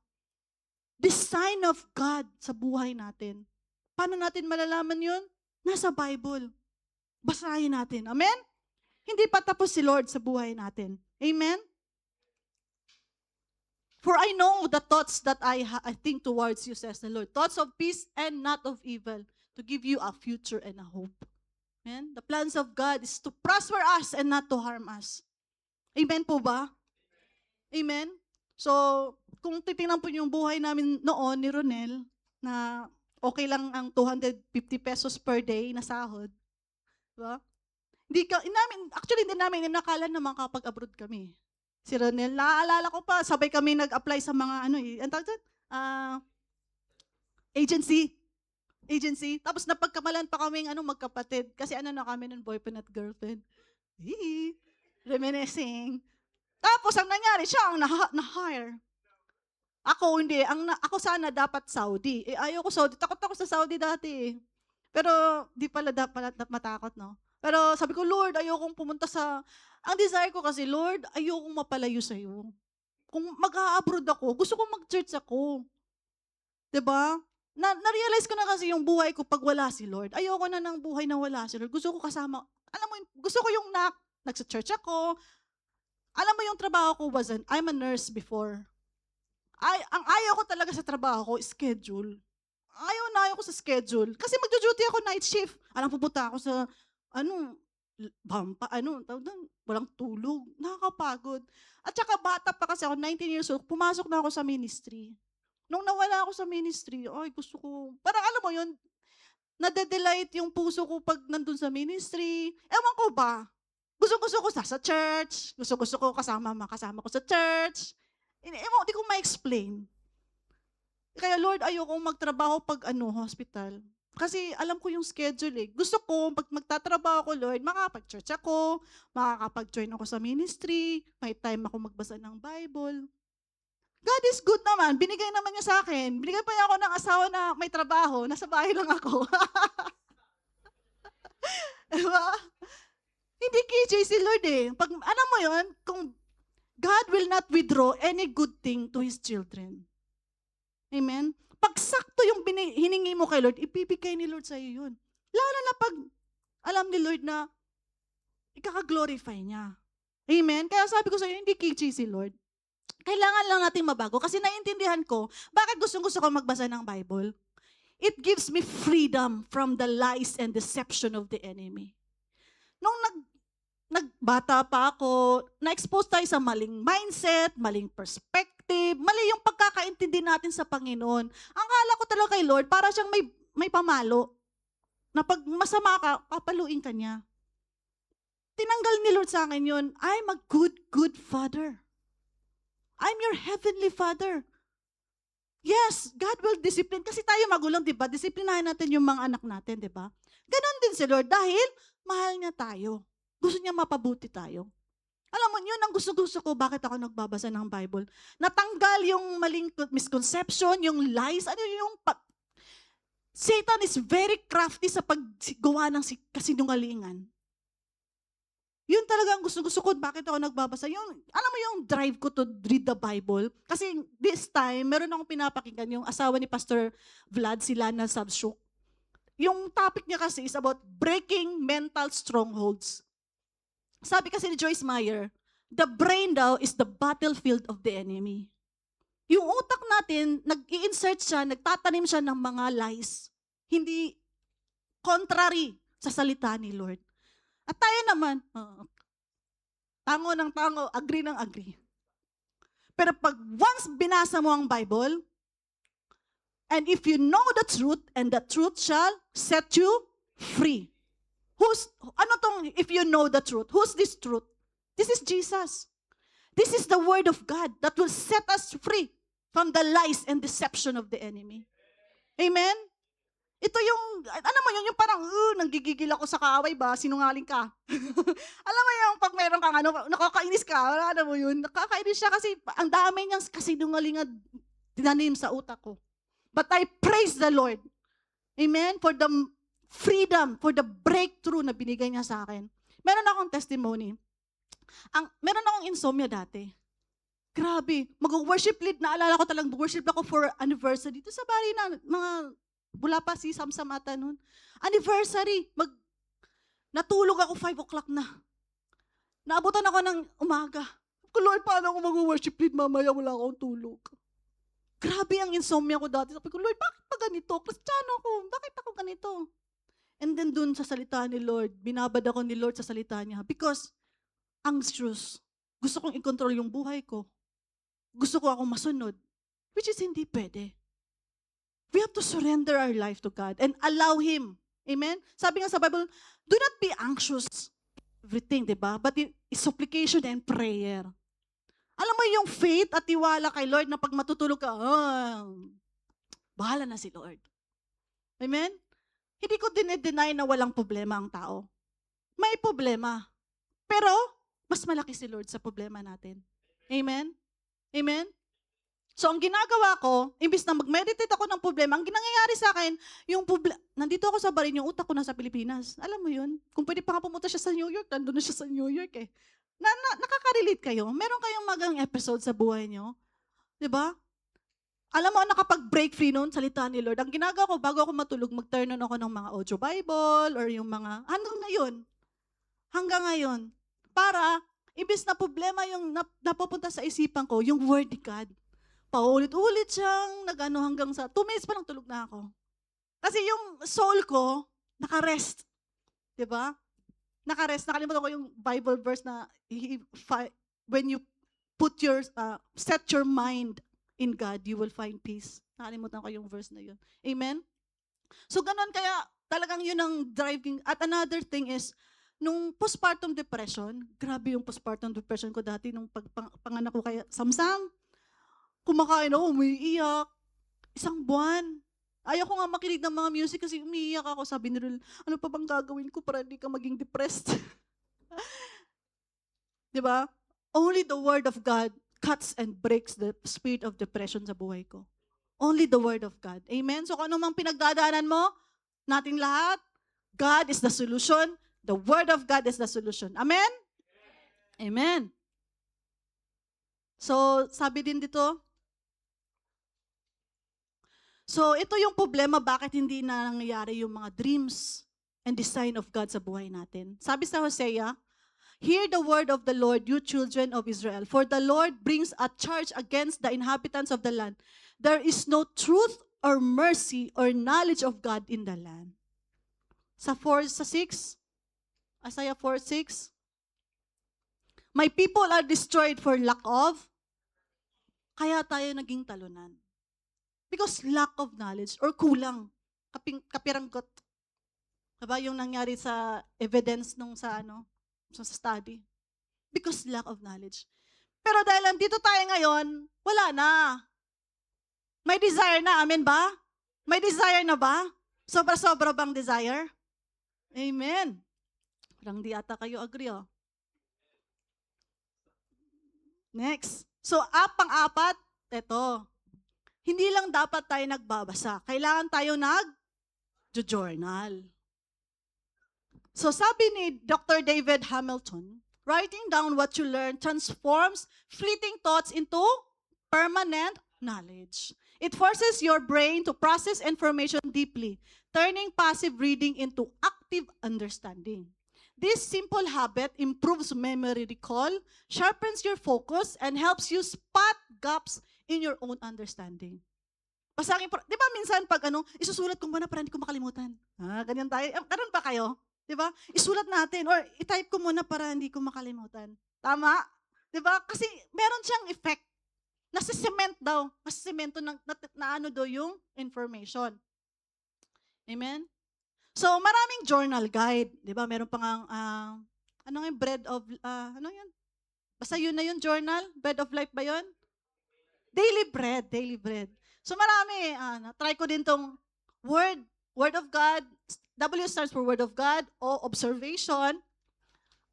Design of God sa buhay natin. Paano natin malalaman yun? Nasa Bible. Basahin natin. Amen? Hindi pa tapos si Lord sa buhay natin. Amen? For I know the thoughts that I think towards you, says the Lord. Thoughts of peace and not of evil, to give you a future and a hope. Amen? The plans of God is to prosper us and not to harm us. Amen po ba? Amen? So, kung titingnan po yung buhay namin noon ni Ronel, na okay lang ang 250 pesos per day na sahod, diba? Hindi namin inakala na makapag-abroad kami. Si Ronel, naaalala ko pa, sabay kami nag-apply sa mga agency. Tapos napagkamalan pa kaming magkapatid. Kasi na kami ng boyfriend at girlfriend. Reminiscing. Tapos ang nangyari, siya ang na-hire. Ako hindi, ako sana dapat Saudi. Ayaw ko Saudi, takot ako sa Saudi dati eh. Pero di pala dapat matakot, no? Pero sabi ko, Lord, ayokong pumunta ang desire ko kasi, Lord, ayokong mapalayo sa'yo. Kung mag-a-abroad ako, gusto ko mag-church ako. 'Di ba? Na-realize ko na kasi yung buhay ko pag wala si Lord. Ayoko na ng buhay na wala si Lord. Gusto ko kasama, alam mo, gusto ko yung nagsa-church ako. Alam mo yung trabaho ko I'm a nurse before. Ang ayaw ko talaga sa trabaho ko, schedule. Ayaw ko sa schedule. Kasi magjo-duty ako night shift. Pupunta ako sa, tawag doon, walang tulog. Nakakapagod. At saka bata pa kasi ako, 19 years old, pumasok na ako sa ministry. Nung nawala ako sa ministry, gusto ko, parang alam mo yun, nade-delight yung puso ko pag nandun sa ministry. Ewan ko ba, gusto-gusto ko sa church, gusto-gusto ko kasama ko sa church. Ewan, di ko ma-explain. Kaya Lord, ayokong magtrabaho pag hospital. Kasi alam ko yung schedule eh. Gusto ko, pag magtatrabaho ko, Lord, makakapag-church ako, makakapag-join ako sa ministry, may time ako magbasa ng Bible. God is good naman. Binigay naman niya sa akin. Binigay pa niya ako ng asawa na may trabaho. Nasa bahay lang ako. Diba? Hindi KJ si Lord eh. Pag, alam mo yun, kung God will not withdraw any good thing to His children. Amen? Pag sakto yung hiningi mo kay Lord, ipibigay ni Lord sa'yo yun. Lalo na pag alam ni Lord na ikaka-glorify niya. Amen? Kaya sabi ko sa'yo, hindi KJ si Lord. Kailangan lang natin mabago kasi naiintindihan ko bakit gustong-gusto ko magbasa ng Bible. It gives me freedom from the lies and deception of the enemy. Nung nagbata pa ako, na-expose tayo sa maling mindset, maling perspective, mali yung pagkakaintindi natin sa Panginoon. Ang kala ko talaga kay Lord, para siyang may pamalo. Na pag masama ka, papaluin ka niya. Tinanggal ni Lord sa akin yun, I'm a good father. I'm your heavenly Father. Yes, God will discipline. Kasi tayo magulang, di ba? Disiplinahin natin yung mga anak natin, di ba? Ganon din si Lord dahil mahal niya tayo. Gusto niya mapabuti tayo. Alam mo, yun ang gusto-gusto ko bakit ako nagbabasa ng Bible. Natanggal yung maling misconception, yung lies, Satan is very crafty sa paggawa ng kasinungalingan. Yun talaga ang gusto ko, bakit ako nagbabasa. Alam mo yung drive ko to read the Bible? Kasi this time, meron akong pinapakinggan yung asawa ni Pastor Vlad, si Lana Sabshuk. Yung topic niya kasi is about breaking mental strongholds. Sabi kasi ni Joyce Meyer, the brain daw is the battlefield of the enemy. Yung utak natin, nag-i-insert siya, nagtatanim siya ng mga lies. Hindi contrary sa salita ni Lord. At tayo naman, tango ng tango, agree ng agree. Pero pag once binasa mo ang Bible, and if you know the truth, and the truth shall set you free. If you know the truth? Who's this truth? This is Jesus. This is the word of God that will set us free from the lies and deception of the enemy. Amen? Ito yung, alam mo yun, yung parang, nanggigigil ako sa kaaway ba, sinungaling ka. Alam mo yung pag meron kang nakakainis ka, alam mo yun, nakakainis siya kasi ang dami niyang kasinungalingan dinanim sa utak ko. But I praise the Lord. Amen? For the freedom, for the breakthrough na binigay niya sa akin. Meron akong testimony. Meron akong insomnia dati. Grabe, mag-worship lead, naalala ko talagang worship ako for anniversary. Dito sa bari na, wala pa si Samsamata noon. Anniversary. Natulog ako 5 o'clock na. Naabutan ako ng umaga. Lord, paano ako mag-worship lead mamaya? Wala akong tulog. Grabe ang insomnia ko dati. Sabi ko, Lord, bakit pa ganito? Kristyano ako. Bakit ako ganito? And then dun sa salita ni Lord, binabad ako ni Lord sa salita niya. Because, anxious. Gusto kong i-control yung buhay ko. Gusto ko akong masunod. Which is hindi pwede. We have to surrender our life to God and allow Him. Amen? Sabi nga sa Bible, do not be anxious everything, di ba? But in supplication and prayer. Alam mo yung faith at tiwala kay Lord na pag matutulog ka, bahala na si Lord. Amen? Hindi ko dinedeny na walang problema ang tao. May problema. Pero, mas malaki si Lord sa problema natin. Amen? Amen? So, ang ginagawa ko, imbis na mag-meditate ako ng problema, ang nangyayari sa akin, nandito ako sa Barin, yung utak ko nasa Pilipinas. Alam mo yun? Kung pwede pa nga pumunta siya sa New York, nandun na siya sa New York eh. Nakaka-relate kayo? Meron kayong magang episode sa buhay nyo? Diba? Alam mo, nakapag-break free noon, salita ni Lord. Ang ginagawa ko, bago ako matulog, mag-turn on ako ng mga audio Bible, or yung mga, hanggang ngayon, para, imbis na problema yung napupunta sa isipan ko, yung Word ni God. Paulit-ulit siyang nag-ano hanggang sa 2 minutes pa lang tulog na ako. Kasi yung soul ko, nakarest. Diba? Nakarest. Nakalimutan ko yung Bible verse na when you set your mind in God, you will find peace. Nakalimutan ko yung verse na yun. Amen? So ganun kaya talagang yun ang driving. At another thing is, nung postpartum depression, grabe yung postpartum depression ko dati nung panganak ko kaya Samsam. Kumakain ako, umiiyak. 1 buwan. Ayaw ko nga makinig ng mga music kasi umiiyak ako. Sabi ni Rul, ano pa bang gagawin ko para hindi ka maging depressed? Diba? Only the Word of God cuts and breaks the spirit of depression sa buhay ko. Only the Word of God. Amen? So kung ano mang pinagdadaanan mo, nating lahat, God is the solution. The Word of God is the solution. Amen? Amen. So, sabi din dito, so, ito yung problema bakit hindi na nangyayari yung mga dreams and design of God sa buhay natin. Sabi sa Hosea, hear the word of the Lord, you children of Israel, for the Lord brings a charge against the inhabitants of the land. There is no truth or mercy or knowledge of God in the land. Sa 6, Isaiah 4:6, my people are destroyed for lack of, kaya tayo naging talunan. Because lack of knowledge or kulang, kapiranggot. Diba yung nangyari sa evidence nung sa study? Because lack of knowledge. Pero dahil nandito tayo ngayon, wala na. May desire na, amen ba? May desire na ba? Sobra-sobra bang desire? Amen. Parang di ata kayo agree, oh. Next. So, pang-apat, eto. Hindi lang dapat tayo nagbabasa. Kailangan tayo nag-journal. So sabi ni Dr. David Hamilton, writing down what you learn transforms fleeting thoughts into permanent knowledge. It forces your brain to process information deeply, turning passive reading into active understanding. This simple habit improves memory recall, sharpens your focus, and helps you spot gaps in your own understanding. Basahin po, di ba minsan pag isusulat ko muna para hindi ko makalimutan. Ganyan tayo. Ganun ba kayo? Di ba? Isulat natin or itype ko muna para hindi ko makalimutan. Tama? Di ba? Kasi meron siyang effect. Nasi-cement daw. Nasi-cemento na daw yung information. Amen? So, maraming journal guide. Di ba? Meron pang bread of, Basta yun na yun, journal? Bread of life ba yun? Daily bread. So marami, try ko din tong Word of God. W stands for Word of God. O, observation.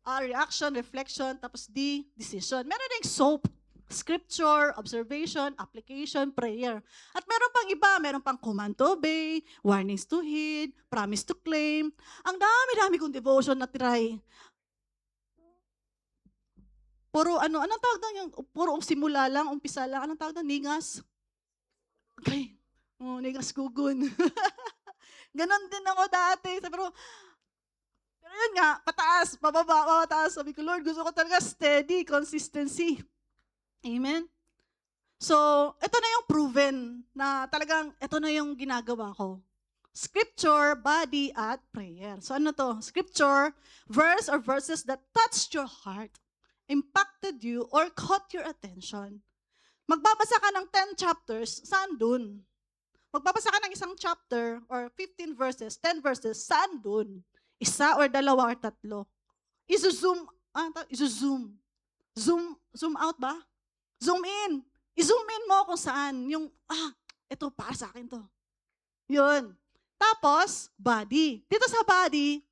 Reaction, reflection. Tapos D, decision. Meron ding SOAP. Scripture, observation, application, prayer. At meron pang iba. Meron pang command to obey, warnings to heed, promise to claim. Ang dami-dami kong devotion na try. Puro anong tawag doon yung, puro simula lang, umpisa lang, anong tawag doon? Ningas? Okay. Ningas kugun. Ganon din ako dati. Pero yun nga, pataas, pababa, pataas. Sabi ko, Lord, gusto ko talaga steady, consistency. Amen? So, ito na yung proven na talagang ito na yung ginagawa ko. Scripture, body, at prayer. So ano to? Scripture, verse or verses that touched your heart, impacted you, or caught your attention. Magbabasa ka ng 10 chapters, saan dun? Magbabasa ka ng isang chapter or 15 verses, 10 verses, saan dun? Isa or dalawa or tatlo. Zoom out ba? Zoom in. I-zoom in mo kung saan. Yung, ito, para sa akin to. Yun. Tapos, body. Dito sa body,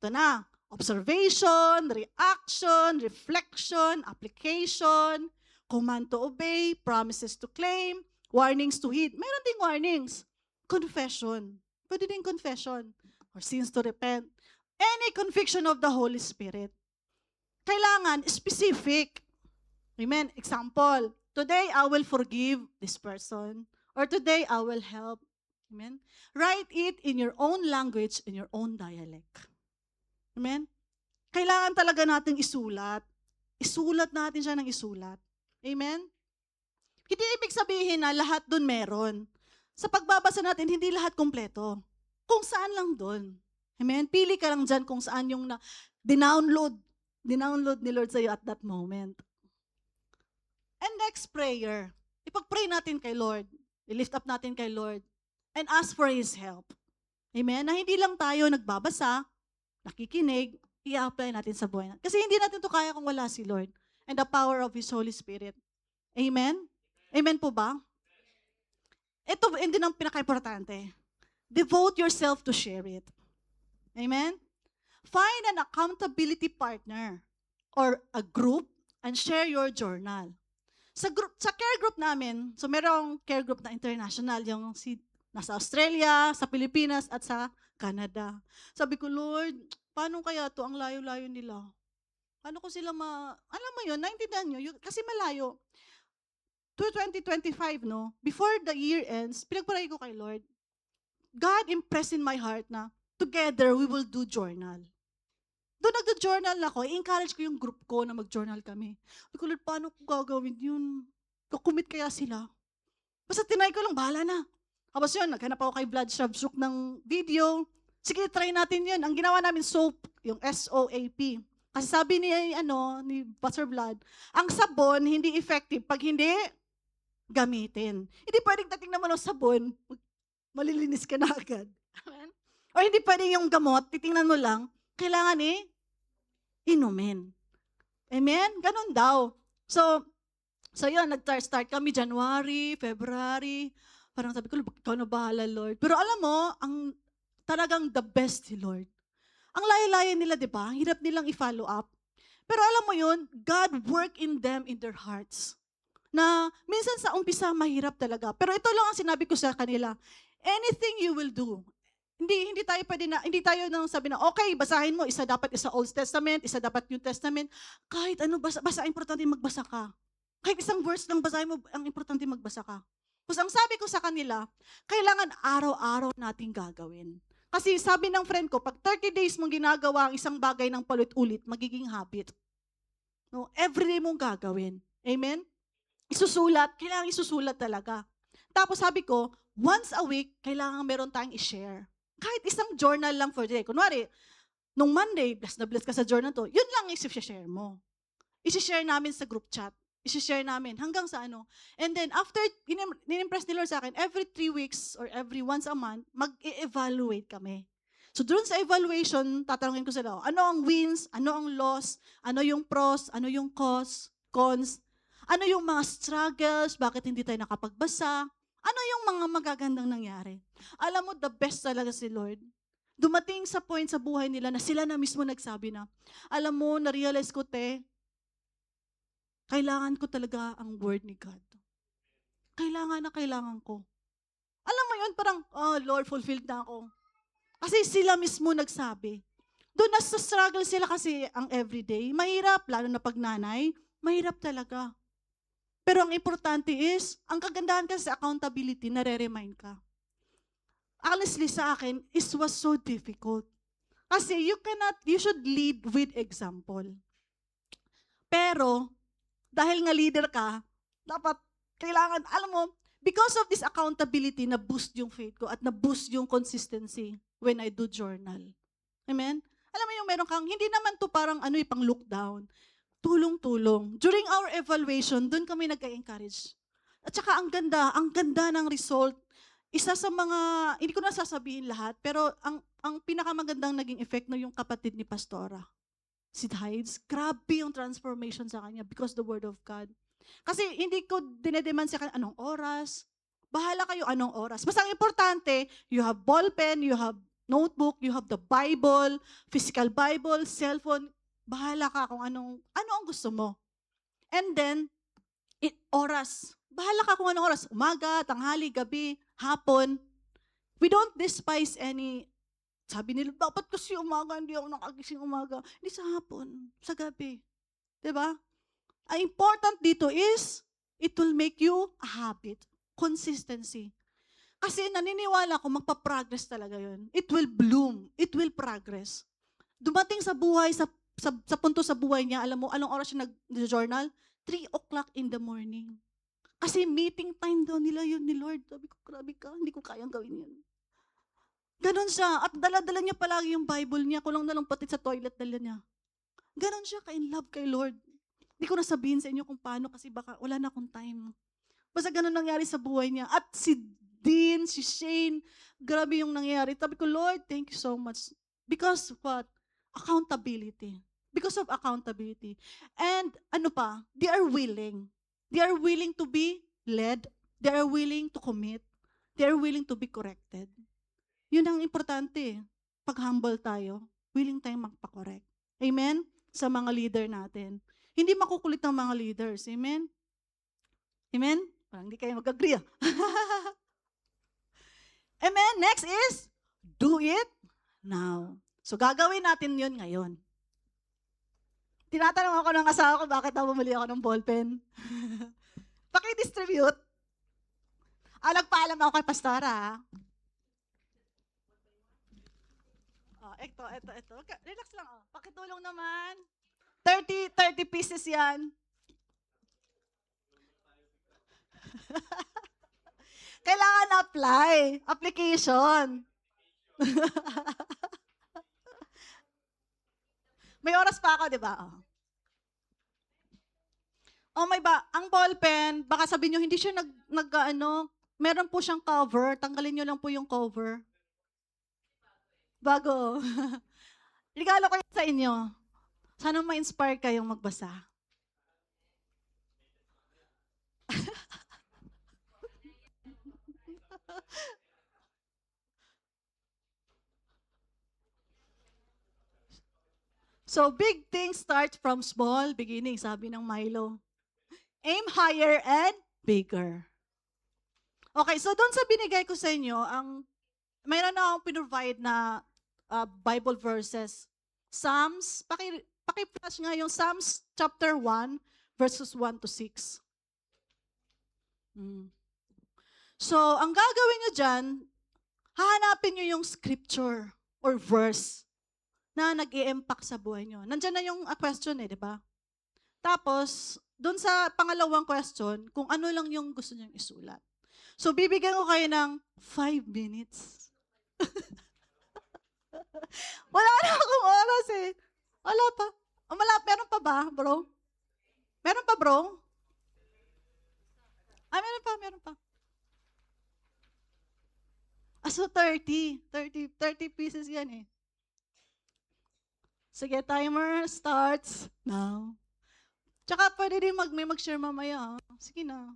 ito na. Observation, reaction, reflection, application, command to obey, promises to claim, warnings to heed. Meron ding warnings. Confession. Pwede din confession. Or sins to repent. Any conviction of the Holy Spirit. Kailangan specific. Amen. Example, today I will forgive this person. Or today I will help. Amen. Write it in your own language, in your own dialect. Amen. Kailangan talaga nating isulat. Isulat natin siya ng isulat. Amen? Hindi ibig sabihin na lahat dun meron. Sa pagbabasa natin, hindi lahat kompleto. Kung saan lang dun. Amen? Pili ka lang dyan kung saan yung dinownload ni Lord sa'yo at that moment. And next prayer. Ipag-pray natin kay Lord. I-lift up natin kay Lord. And ask for His help. Amen? Na hindi lang tayo nagbabasa, nakikinig, i-apply natin sa buhay natin. Kasi hindi natin to kaya kung wala si Lord and the power of His Holy Spirit. Amen? Amen po ba? Ito din ang pinaka-importante. Devote yourself to share it. Amen? Find an accountability partner or a group and share your journal. Sa care group namin, so merong care group na international, yung nasa Australia, sa Pilipinas, at sa Canada. Sabi ko, Lord, paano kaya to ang layo-layo nila? Paano ko sila alam mo yun, naintindihan nyo, kasi malayo. To 2025, no? Before the year ends, pinagparay ko kay Lord, God impressed in my heart na together we will do journal. Doon nagdo-journal na ako, i-encourage ko yung group ko na mag-journal kami. Sabi ko, Lord, paano ko gagawin yun? Kukumit kaya sila? Basta tinay ko lang, bahala na. Tapos yun, naghanap ako kay Vlad Shabsuk ng video. Sige, try natin yun. Ang ginawa namin, soap, yung SOAP. Kasi sabi ni Pastor Vlad, ang sabon hindi effective pag hindi gamitin. Hindi pwedeng tatingnan mo ng sabon, malilinis ka na agad. O hindi pwedeng yung gamot, titingnan mo lang, kailangan inumin. Amen? Ganun daw. So yun, nag-start kami January, February. Parang sabi ko, ikaw na bahala, Lord. Pero alam mo, ang talagang the best si Lord. Ang layo-layo nila, di ba? Hirap nilang i-follow up. Pero alam mo yun, God work in them in their hearts. Na minsan sa umpisa, mahirap talaga. Pero ito lang ang sinabi ko sa kanila. Anything you will do, hindi tayo nang sabi na, okay, basahin mo, isa dapat isa Old Testament, isa dapat New Testament. Kahit ano, basa importante magbasa ka. Kahit isang verse lang basahin mo, ang importante magbasa ka. Tapos ang sabi ko sa kanila, kailangan araw-araw nating gagawin. Kasi sabi ng friend ko, pag 30 days mong ginagawa ang isang bagay ng palit-ulit, magiging habit. No, everyday mong gagawin. Amen? Kailangan isusulat talaga. Tapos sabi ko, once a week, kailangan meron tayong i-share. Kahit isang journal lang for the day. Kunwari, nung Monday, bless na bless ka sa journal to, yun lang i-share mo. I-share namin sa group chat. I-share namin hanggang sa ano. And then after, in-impress ni Lord sa akin, every 3 weeks or every once a month, mag-evaluate kami. So doon sa evaluation, tatanungin ko sila, ano ang wins, ano ang loss, ano yung pros, ano yung cons, ano yung mga struggles, bakit hindi tayo nakapagbasa, ano yung mga magagandang nangyari. Alam mo, the best talaga si Lord. Dumating sa point sa buhay nila na sila na mismo nagsabi na, alam mo, na-realize ko, kailangan ko talaga ang word ni God. Kailangan ko. Alam mo yun, parang, Lord, fulfilled na ako. Kasi sila mismo nagsabi. Doon nasa struggle sila kasi ang everyday. Mahirap, lalo na pag nanay, mahirap talaga. Pero ang importante is, ang kagandahan kasi sa accountability, nare-remind ka. Honestly sa akin, it was so difficult. Kasi you should lead with example. Pero, dahil nga leader ka, dapat, kailangan, alam mo, because of this accountability, na-boost yung faith ko at na-boost yung consistency when I do journal. Amen? Alam mo yung meron kang, hindi naman to parang pang look down. Tulong-tulong. During our evaluation, doon kami nag-encourage. At saka ang ganda ng result. Isa sa mga, hindi ko na sasabihin lahat, pero ang pinakamagandang naging effect no yung kapatid ni Pastora. Si Hides, grabe yung transformation sa kanya because the Word of God. Kasi hindi ko dinedemand sa kanya anong oras. Bahala kayo anong oras. Basta ang importante, you have ballpen, you have notebook, you have the Bible, physical Bible, cellphone. Bahala ka kung ano ang gusto mo. And then, Oras. Bahala ka kung anong oras. Umaga, tanghali, gabi, hapon. We don't despise any. Sabi nila, dapat kasi umaga, hindi ako nakagising umaga. Hindi, sa hapon, sa gabi. 'Di ba? Ang important dito is, it will make you a habit. Consistency. Kasi naniniwala ko, magpa-progress talaga yun. It will bloom. It will progress. Dumating sa buhay, sa punto sa buhay niya, alam mo, anong oras siya nag-journal? 3 o'clock in the morning. Kasi meeting time daw nila yun ni Lord. Sabi ko, grabe ka, hindi ko kayang gawin yun. Ganon siya. At dala-dala niya palagi yung Bible niya. Kulang na lang pati sa toilet dala niya. Ganon siya ka-in love kay Lord. Hindi ko na sabihin sa inyo kung paano kasi baka wala na akong time. Basta ganon nangyari sa buhay niya. At si Dean, si Shane, grabe yung nangyari. Sabi ko, Lord, thank you so much. Because what? Accountability. Because of accountability. And ano pa? They are willing. They are willing to be led. They are willing to commit. They are willing to be corrected. Yun ang importante. Pag humble tayo, willing tayong magpa-correct. Amen? Sa mga leader natin. Hindi makukulit ng mga leaders. Amen? Amen? Parang hindi kayo mag-agree. Amen? Next is, do it now. So gagawin natin yun ngayon. Tinatanong ako ng asawa ko, bakit daw bumili ako ng ballpen? Paki-distribute. Nagpaalam ako kay Pastora. Ito. Okay, relax lang. Pakitulong naman. 30 pieces yan. Kailangan apply. Application. May oras pa ako, di ba? Ang ballpen, baka sabihin nyo, hindi siya meron po siyang cover. Tanggalin nyo lang po yung cover. Bago. Regalo ko yun sa inyo. Sana ma-inspire kayong magbasa. So, big things start from small beginning, sabi ng Milo. Aim higher and bigger. Okay, so doon sa binigay ko sa inyo, mayroon na akong pinrovide na Bible verses. Psalms, paki-flash nga yung Psalms chapter 1, verses 1 to 6. So, ang gagawin nyo dyan, hahanapin nyo yung scripture or verse na nag-i-impact sa buhay nyo. Nandyan na yung question di ba? Tapos, doon sa pangalawang question, kung ano lang yung gusto nyong isulat. So, bibigyan ko kayo ng 5 minutes. Wala na akong oras eh. Wala pa. Meron pa ba, bro? Meron pa, bro? Meron pa. So 30 pieces yan eh. Sige, timer starts now. Tsaka pwede din may mag-share mamaya. Sige na.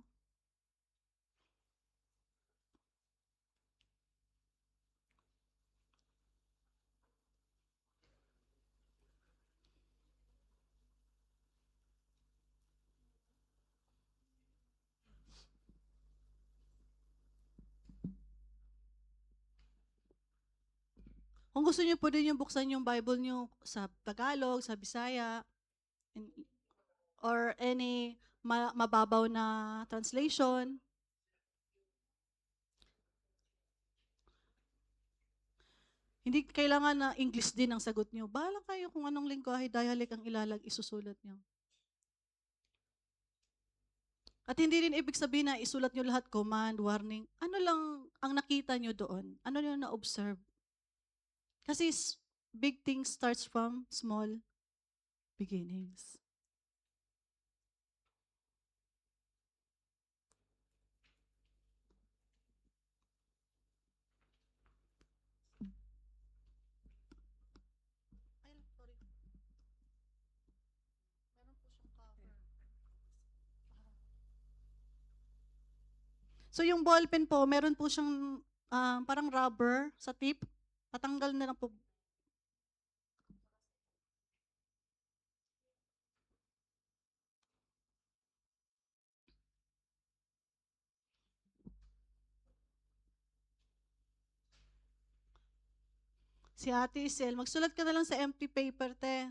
Kung gusto niyo pwede niyo buksan yung Bible niyo sa Tagalog, sa Bisaya, or any mababaw na translation. Hindi kailangan na English din ang sagot niyo. Bahala kayo kung anong lengguwahe, dialect ang isusulat niyo. At hindi rin ibig sabihin na isulat niyo lahat command, warning. Ano lang ang nakita niyo doon? Ano niyo na-observe? Kasi big things starts from small beginnings. So yung ballpen po, meron po siyang parang rubber sa tip. Tatanggal na lang po. Si Ate Isel, magsulat ka na lang sa empty paper, te.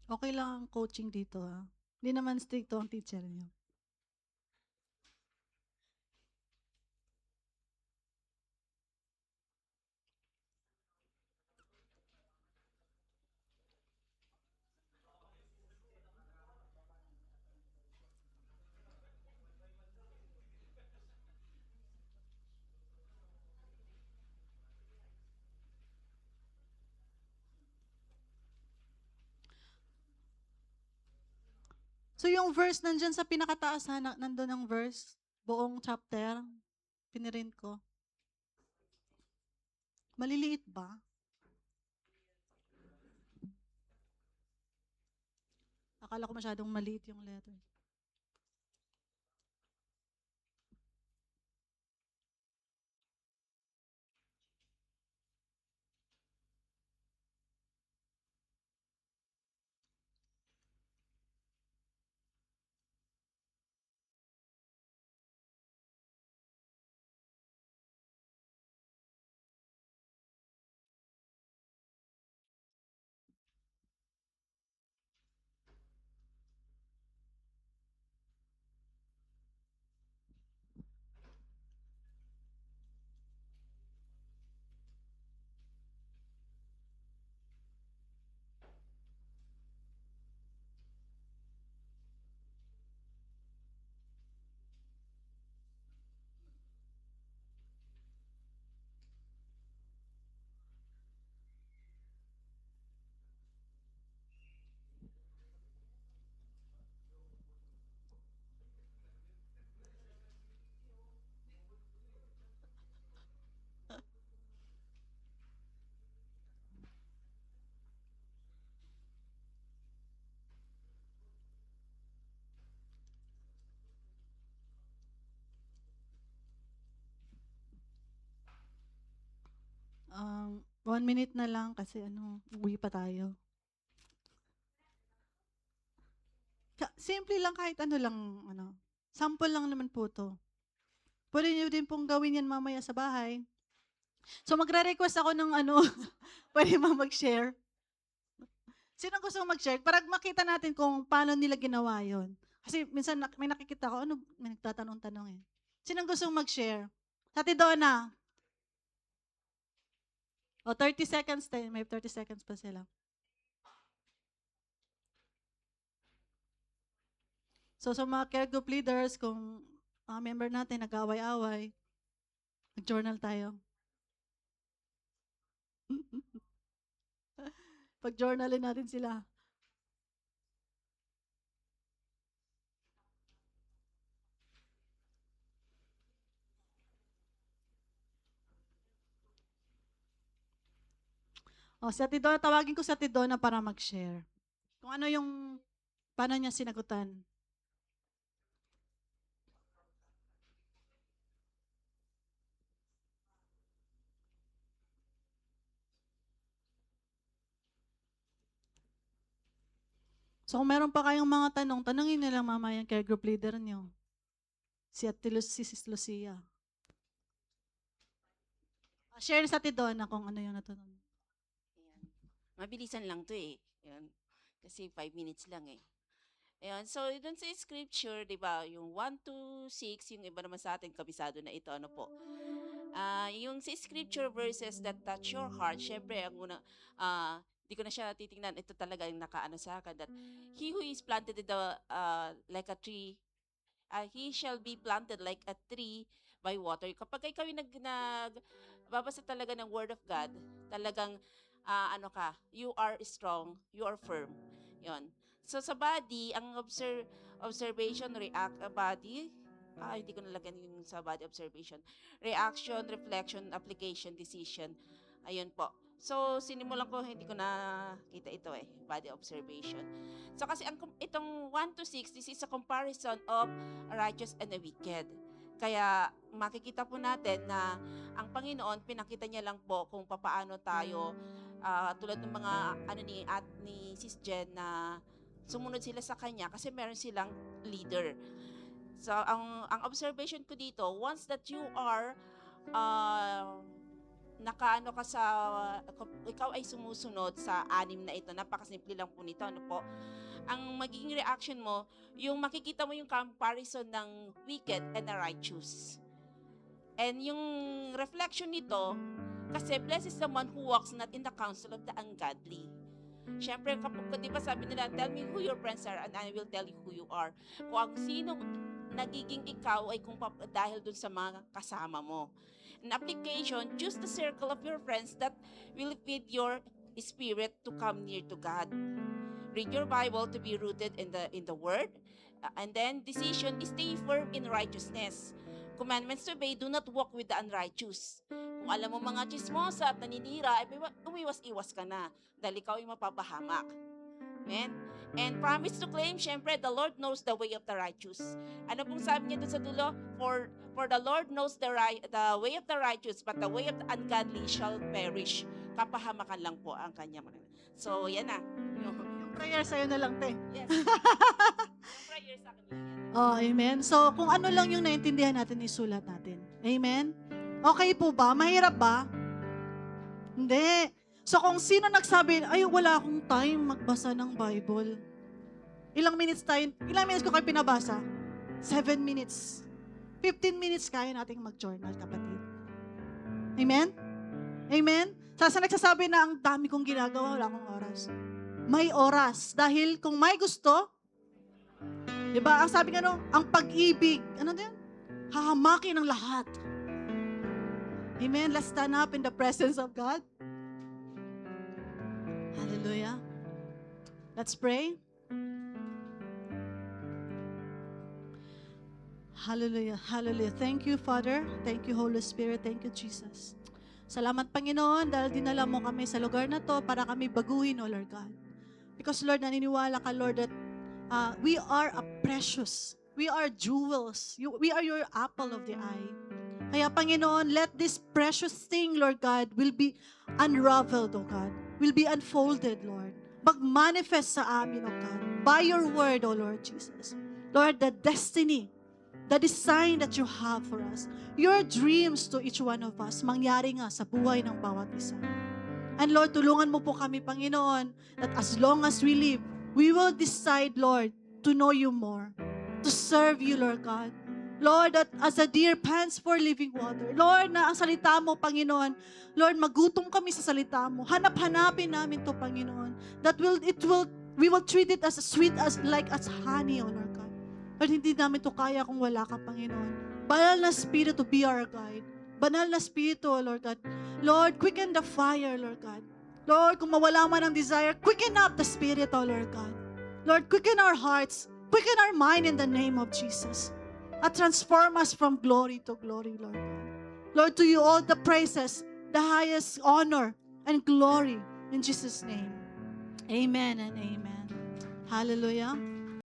Okay lang ang coaching dito, ha. Hindi naman stricto ang teacher niyo. So yung verse nandyan sa pinakataas, ha, nandun ang verse, buong chapter, pinirin ko. Maliliit ba? Akala ko masyadong maliit yung letter. Um, 1 minute na lang kasi uwi pa tayo. Simple lang, kahit sample lang naman po 'to. Puwede niyo din pong gawin yan mamaya sa bahay. So magre-request ako ng puwede ba mag-share? Sinong gustong mag-share? Para makita natin kung paano nila ginawa yon. Kasi minsan may nakikita ko, may nagtatanong-tanong eh. Sinong gustong mag-share? Sa Tidona. O, 30 seconds tayo. May 30 seconds pa sila. So, sa mga care group leaders, kung mga member natin nag-away-away, mag-journal tayo. Pag-journalin natin sila. O, si Ate Donna, tawagin ko si Ate Donna para mag-share. Kung ano yung, paano niya sinagutan. So, kung meron pa kayong mga tanong, tanongin niyo lang mamaya yung care group leader niyo. Si Ate Sis Lucia. Share sa Ate Donna kung ano yung natanong. Ayan. Mabilisan lang to eh. Ayan. Kasi 5 minutes lang eh. Ayan. So, dun sa scripture, di ba, yung 1 to 6, yung iba naman sa atin, kabisado na ito, ano po. Yung sa scripture verses that touch your heart, syempre, ang una, di ko na siya titingnan, ito talaga yung nakaano sa akin, that he who is planted in the, like a tree, he shall be planted like a tree by water. Kapag ikaw yung babasa talaga ng Word of God, talagang, ano ka, you are strong, you are firm. Yon. So sa body, ang observation, body, hindi ko nalagyan yung sa body observation. Reaction, reflection, application, decision. Ayun po. So, sinimulan ko, hindi ko na kita ito eh, body observation. So, kasi itong 1 to 6, this is a comparison of a righteous and a wicked. Kaya makikita po natin na ang Panginoon, pinakita niya lang po kung papaano tayo, tulad ng mga ni Sis Jen, na sumunod sila sa kanya kasi meron silang leader. So, ang observation ko dito, once that you are nakaano ka sa, ikaw ay sumusunod sa anim na ito, napakasimple lang po nito, ano po, ang magiging reaction mo, yung makikita mo yung comparison ng wicked and the righteous. And yung reflection nito, kasi blessed is the one who walks not in the counsel of the ungodly. Siyempre, kapag, di ba sabi nila, tell me who your friends are and I will tell you who you are. Kung ang sino nagiging ikaw ay dahil dun sa mga kasama mo. An application, choose the circle of your friends that will feed your spirit to come near to God. Read your Bible to be rooted in the Word. And then, decision is stay firm in righteousness. Commandments to obey, do not walk with the unrighteous. Kung alam mo mga chismosa at naninira, umiwas-iwas ka na dahil ikaw ay mapapahamak. Amen? And promise to claim, syempre, the Lord knows the way of the righteous. Ano pong sabi niya doon sa dulo? For the Lord knows the way of the righteous, but the way of the ungodly shall perish. Kapahamakan lang po ang kanya. So, yan na. Yung prayer sa'yo na lang, te. Yes. Yung prayer sa akin. Oh, amen. So, kung ano lang yung naintindihan natin, isulat natin. Amen? Okay po ba? Mahirap ba? Hindi. So, kung sino nagsabi, ay, wala akong time magbasa ng Bible. Ilang minutes ko kayo pinabasa? 7 minutes. 15 minutes kaya nating mag-journal, kapatid. Amen? Amen? Sa nagsasabi na ang dami kong ginagawa, wala akong oras. May oras. Dahil kung may gusto, diba, ang sabi nga ang pag-ibig, ano din? Hahamakin ang lahat. Amen? Let's stand up in the presence of God. Hallelujah. Let's pray. Hallelujah. Hallelujah. Thank you, Father. Thank you, Holy Spirit. Thank you, Jesus. Salamat, Panginoon, dahil dinala mo kami sa lugar na to para kami baguhin, O Lord God. Because, Lord, naniniwala ka, Lord, that we are a precious. We are jewels. We are your apple of the eye. Kaya, Panginoon, let this precious thing, Lord God, will be unraveled, O God. Will be unfolded, Lord. Mag-manifest sa amin, O God. By your word, O Lord Jesus. Lord, the destiny, the design that you have for us, your dreams to each one of us, mangyari nga sa buhay ng bawat isa. And Lord, tulungan mo po kami, Panginoon, that as long as we live, we will decide, Lord, to know you more. to serve you, Lord God. Lord, that as a deer pants for living water. Lord, na ang salita mo, Panginoon, Lord, magutom kami sa salita mo. Hanap-hanapin namin to, Panginoon. We will treat it as sweet as like as honey, O Lord God. Lord, hindi namin to kaya kung wala ka, Panginoon. Banal na Espiritu, be our guide. Banal na Espiritu, O Lord God. Lord, quicken the fire, Lord God. Lord, kung mawala man ang desire, quicken up the Spirit, O Lord God. Lord, quicken our hearts. Quicken our mind in the name of Jesus. At transform us from glory to glory, Lord God. Lord, to you all the praises, the highest honor and glory in Jesus' name. Amen and amen. Hallelujah.